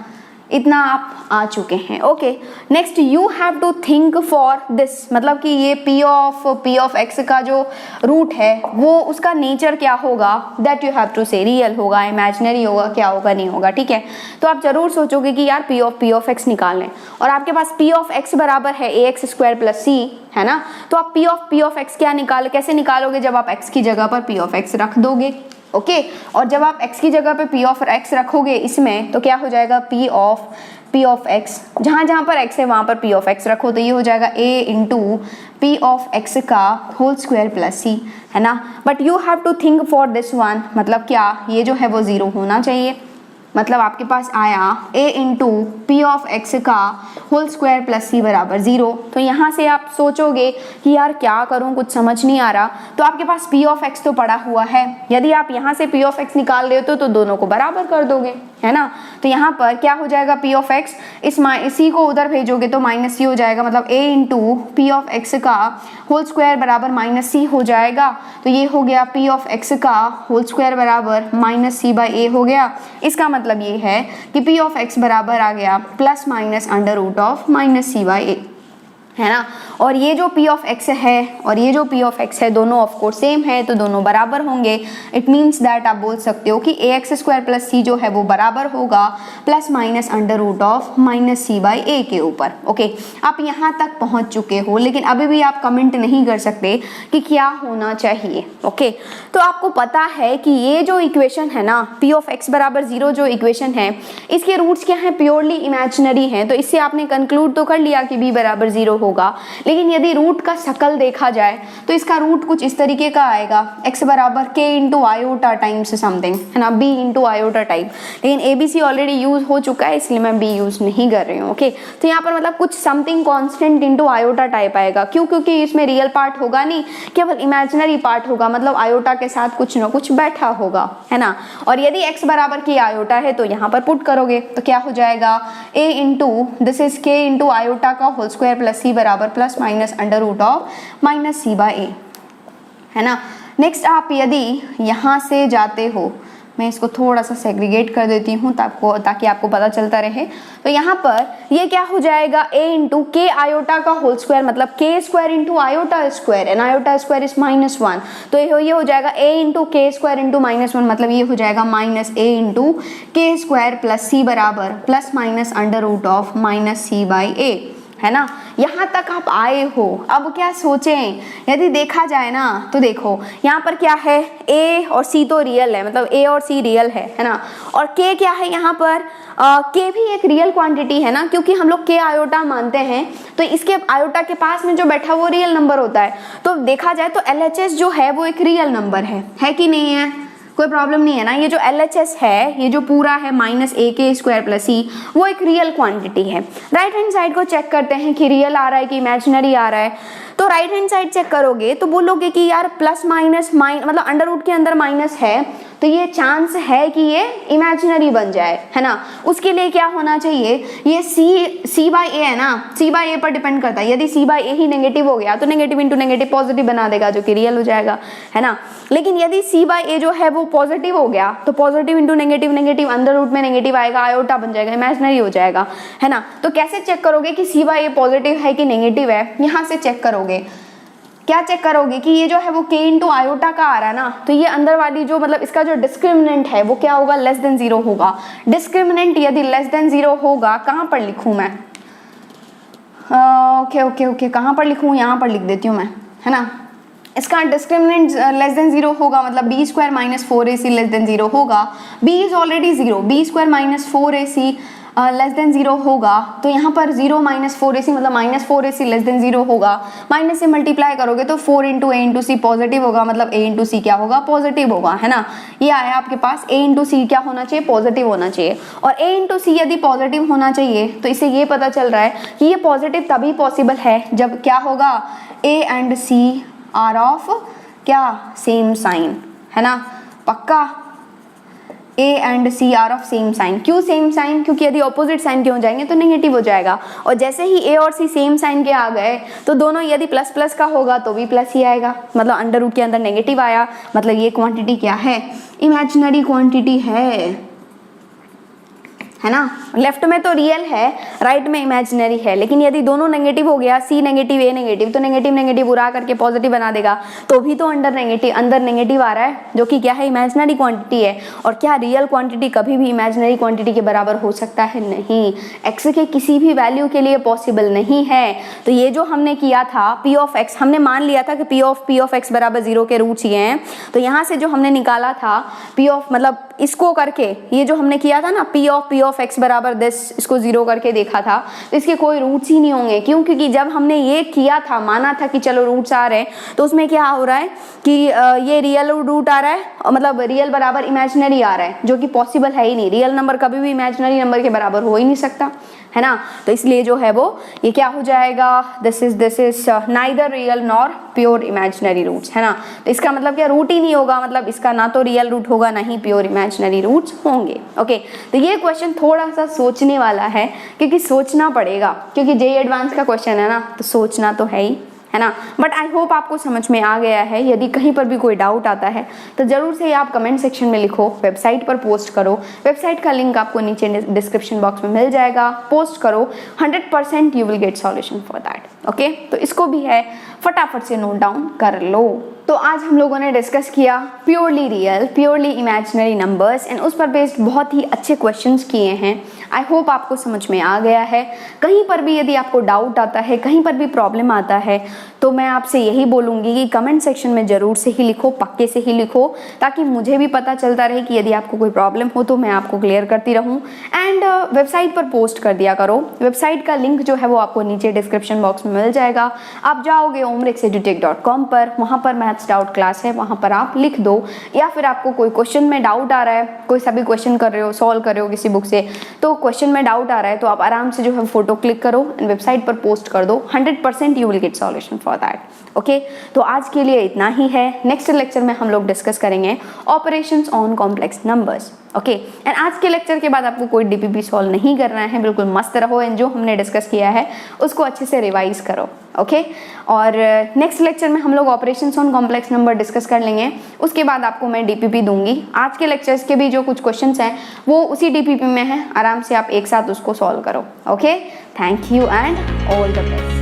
इतना आप आ चुके हैं। Okay, next you have to think for this, मतलब कि ये p ऑफ x का जो रूट है वो उसका नेचर क्या होगा, दैट यू हैव टू से, रियल होगा, इमेजिनरी होगा, क्या होगा, नहीं होगा, ठीक है। तो आप जरूर सोचोगे कि यार p ऑफ x निकाल लें, और आपके पास p ऑफ x बराबर है ax स्क्वायर प्लस c, है ना। तो आप p ऑफ x क्या कैसे निकालोगे, जब आप x की जगह पर p ऑफ x रख दोगे, ओके। और जब आप x की जगह पे p ऑफ x रखोगे इसमें तो क्या हो जाएगा, p ऑफ x, जहां पर x है वहां पर p ऑफ x रखो, तो ये हो जाएगा a into p of x का होल स्क्वायर प्लस c, है ना। But you have to think for this one, मतलब क्या ये जो है वो 0 होना चाहिए, मतलब आपके पास आया a into P of x का होल स्क्वायर प्लस c बराबर 0। तो यहाँ से आप सोचोगे कि यार क्या करूँ, कुछ समझ नहीं आ रहा, तो आपके पास p ऑफ x तो पड़ा हुआ है, यदि आप यहाँ से p ऑफ x निकाल रहे हो तो दोनों को बराबर कर दोगे, है ना। तो यहाँ पर क्या हो जाएगा, p ऑफ x इसी को उधर भेजोगे तो माइनस c हो जाएगा, मतलब a into P of x का होल स्क्वायर बराबर माइनस c हो जाएगा। तो ये हो गया p ऑफ x का होल स्क्वायर बराबर माइनस c बाई a हो गया। इसका मतलब ये है कि p ऑफ x बराबर आ गया plus minus under root of minus c by a, है ना। और ये जो p ऑफ x है और ये जो p ऑफ x है दोनों ऑफ कोर्स सेम है, तो दोनों बराबर होंगे। इट मीन्स दैट आप बोल सकते हो कि ax स्क्वायर प्लस c जो है वो बराबर होगा plus minus under root of minus c by a के ऊपर। ओके, आप यहाँ तक पहुँच चुके हो, लेकिन अभी भी आप कमेंट नहीं कर सकते कि क्या होना चाहिए। ओके, तो आपको पता है कि ये जो इक्वेशन है ना, p ऑफ x बराबर 0 जो इक्वेशन है, इसके रूट्स क्या है, प्योरली इमेजिनरी हैं। तो इससे आपने कंक्लूड तो कर लिया कि b बराबर 0 होगा, लेकिन यदि रूट का शकल देखा जाए तो इसका रूट कुछ इस तरीके का आएगा, x बराबर k into iota times something, है ना, b इंटू आयोटा टाइप। लेकिन ABC ऑलरेडी यूज हो चुका है इसलिए मैं b यूज नहीं कर रही हूँ। ओके, तो यहाँ पर मतलब कुछ something constant into iota type आएगा। क्यों? क्योंकि इसमें रियल पार्ट होगा नहीं, केवल इमेजिनरी पार्ट होगा, मतलब आयोटा के साथ कुछ ना कुछ बैठा होगा, है ना। और यदि x बराबर k आयोटा है तो यहाँ पर पुट करोगे तो क्या हो जाएगा, a into this is k into iota का होल स्क्वायर प्लस c बराबर plus minus under root of minus c by a, है ना। नेक्स्ट आप यदि यहाँ से जाते हो, मैं इसको थोड़ा सा सेग्रीगेट कर देती हूँ ताकि आपको पता चलता रहे। तो यहाँ पर ये क्या हो जाएगा, a इंटू के आयोटा का होल स्क्वायर, मतलब k square into iota square, and iota square is -1। तो ये हो जाएगा a into k square into -1, मतलब ये हो जाएगा minus a into k square plus c बराबर plus minus under root of minus c by a, है ना। यहाँ तक आप आए हो। अब क्या सोचें, यदि देखा जाए ना तो देखो यहाँ पर क्या है, a और c तो रियल है, मतलब a और c रियल है ना। और k क्या है यहाँ पर, k भी एक रियल क्वांटिटी है ना, क्योंकि हम लोग k आयोटा मानते हैं, तो इसके आयोटा के पास में जो बैठा वो रियल नंबर होता है। तो देखा जाए तो LHS जो है वो एक रियल नंबर है कि नहीं है, कोई प्रॉब्लम नहीं है ना। ये जो LHS है, ये जो पूरा है माइनस a के स्क्वायर प्लस c, वो एक रियल क्वांटिटी है। राइट हैंड साइड को चेक करते हैं कि रियल आ रहा है कि इमेजिनरी आ रहा है। तो राइट हैंड साइड चेक करोगे तो बोलोगे कि यार प्लस माइनस मतलब अंडर रूट के अंदर माइनस है, तो ये चांस है कि ये इमेजिनरी बन जाए, है ना। उसके लिए क्या होना चाहिए, ये c बाई a है ना, c बाई a पर डिपेंड करता है। यदि c by a he negative हो गया तो नेगेटिव इंटू नेगेटिव पॉजिटिव बना देगा, जो कि रियल हो जाएगा, है ना। लेकिन यदि c बाई a जो है वो पॉजिटिव हो गया तो पॉजिटिव इंटू नेगेटिव, नेगेटिव अंदर रूट में नेगेटिव आएगा, आयोटा बन जाएगा, इमेजिनरी हो जाएगा, है ना। तो कैसे चेक करोगे कि c बाई a पॉजिटिव है कि नेगेटिव है, यहाँ से चेक करोगे। क्या चेक करोगे कि ये जो है वो k इंटू आयोटा का आ रहा है ना, तो ये अंदर वाली जो मतलब इसका जो डिस्क्रिमिनेंट है वो क्या होगा, लेस देन 0 होगा। डिस्क्रिमिनेंट यदि लेस देन 0 होगा, कहाँ पर लिखूँ मैं, ओके कहाँ पर लिखूँ, यहाँ पर लिख देती हूँ मैं, है ना। इसका डिस्क्रिमिनेंट लेस देन 0 होगा, मतलब b square minus 4ac less than 0 होगा। b is already 0, b square minus 4ac less than 0 होगा तो यहाँ पर 0 माइनस 4ac मतलब माइनस 4ac लेस देन 0 होगा। माइनस से मल्टीप्लाई करोगे तो 4 इंटू ए इंटू सी पॉजिटिव होगा, मतलब ए इंटू सी क्या होगा, पॉजिटिव होगा, है ना। ये आया आपके पास, ए इंटू सी क्या होना चाहिए, पॉजिटिव होना चाहिए। और ए इंटू सी यदि पॉजिटिव होना चाहिए तो इससे ये पता चल रहा है कि ये पॉजिटिव तभी पॉसिबल है जब क्या होगा, A and C are of क्या, सेम साइन, है ना। पक्का A and C are of same sign. क्यों सेम साइन, क्योंकि यदि ऑपोजिट साइन के हो जाएंगे तो नेगेटिव हो जाएगा। और जैसे ही A और C सेम साइन के आ गए तो दोनों यदि प्लस प्लस का होगा तो भी प्लस ही आएगा, मतलब अंडर रूट के अंदर नेगेटिव आया, मतलब ये क्वांटिटी क्या है, इमेजिनरी क्वांटिटी है ना। लेफ्ट में तो रियल है, राइट में इमेजिनरी है, लेकिन यदि दोनों नेगेटिव हो गया, सी नेगेटिव ए नेगेटिव, तो नेगेटिव नेगेटिव उड़ा करके पॉजिटिव बना देगा, तो भी तो अंदर नेगेटिव आ रहा है, जो कि क्या है, इमेजिनरी क्वांटिटी है। और क्या रियल क्वांटिटी कभी भी इमेजिनरी क्वांटिटी के बराबर हो सकता है, नहीं, एक्स के किसी भी वैल्यू के लिए पॉसिबल नहीं है। तो ये जो हमने किया था पी ऑफ एक्स, हमने मान लिया था कि पी ऑफ एक्स बराबर 0 के रूट्स ये हैं, तो यहाँ से जो हमने निकाला था पी ऑफ, मतलब इसको करके ये जो हमने किया था ना, पी ऑफ एक्स बराबर दिस, इसको 0 करके देखा था, तो इसके कोई रूट्स ही नहीं होंगे। क्यों, क्योंकि जब हमने ये किया था, माना था कि चलो रूट्स आ रहे हैं, तो उसमें क्या हो रहा है कि ये रियल रूट आ रहा है, मतलब रियल बराबर इमेजिनरी आ रहा है, जो कि पॉसिबल है ही नहीं। रियल नंबर कभी भी इमेजिनरी नंबर के बराबर हो ही नहीं सकता, है ना। तो इसलिए जो है वो ये क्या हो जाएगा, this is neither real nor pure imaginary roots, है ना। तो इसका मतलब क्या, रूट ही नहीं होगा, मतलब इसका ना तो रियल रूट होगा ना ही प्योर इमेजिनरी रूट्स होंगे। ओके, तो ये क्वेश्चन थोड़ा सा सोचने वाला है, क्योंकि सोचना पड़ेगा, क्योंकि जेईई एडवांस का क्वेश्चन है ना, तो सोचना तो है ही, है ना। बट आई होप आपको समझ में आ गया है। यदि कहीं पर भी कोई डाउट आता है तो जरूर से आप कमेंट सेक्शन में लिखो, वेबसाइट पर पोस्ट करो। वेबसाइट का लिंक आपको नीचे डिस्क्रिप्शन बॉक्स में मिल जाएगा, पोस्ट करो, 100% you will get solution for that. Okay, तो इसको भी है फटाफट से नोट डाउन कर लो। तो आज हम लोगों ने डिस्कस किया purely real, purely imaginary numbers, and उस पर बेस्ड बहुत ही अच्छे क्वेश्चंस किए हैं। आई होप आपको समझ में आ गया है। कहीं पर भी यदि आपको डाउट आता है, कहीं पर भी प्रॉब्लम आता है, तो मैं आपसे यही बोलूँगी कि कमेंट सेक्शन में ज़रूर से ही लिखो, पक्के से ही लिखो, ताकि मुझे भी पता चलता रहे कि यदि आपको कोई प्रॉब्लम हो तो मैं आपको क्लियर करती रहूँ। एंड वेबसाइट पर पोस्ट कर दिया करो। वेबसाइट का लिंक जो है वो आपको नीचे डिस्क्रिप्शन बॉक्स में मिल जाएगा। आप जाओगे omrexedutech.com पर, वहाँ पर मैथ्स डाउट क्लास है, वहाँ पर आप लिख दो। या फिर आपको कोई क्वेश्चन में डाउट आ रहा है, कोई सा भी क्वेश्चन कर रहे हो, सॉल्व कर रहे हो किसी बुक से, तो क्वेश्चन में डाउट आ रहा है तो आप आराम से जो है फोटो क्लिक करो एंड वेबसाइट पर पोस्ट कर दो। 100% you will get solution for that. Okay, तो आज के लिए इतना ही है। नेक्स्ट लेक्चर में हम लोग डिस्कस करेंगे operations on complex numbers. Okay, and आज के लेक्चर के बाद आपको कोई डीपीपी सॉल्व नहीं करना है, बिल्कुल मस्त रहो एंड जो हमने डिस्कस किया है उसको अच्छे से रिवाइज करो। ओके, और नेक्स्ट लेक्चर में हम लोग operations on complex number discuss कर लेंगे। उसके बाद आपको मैं डीपीपी दूंगी। आज के लेक्चर्स के भी जो कुछ क्वेश्चंस हैं वो उसी डीपीपी में है, आराम से आप एक साथ उसको सॉल्व करो। Okay, thank you and all the best.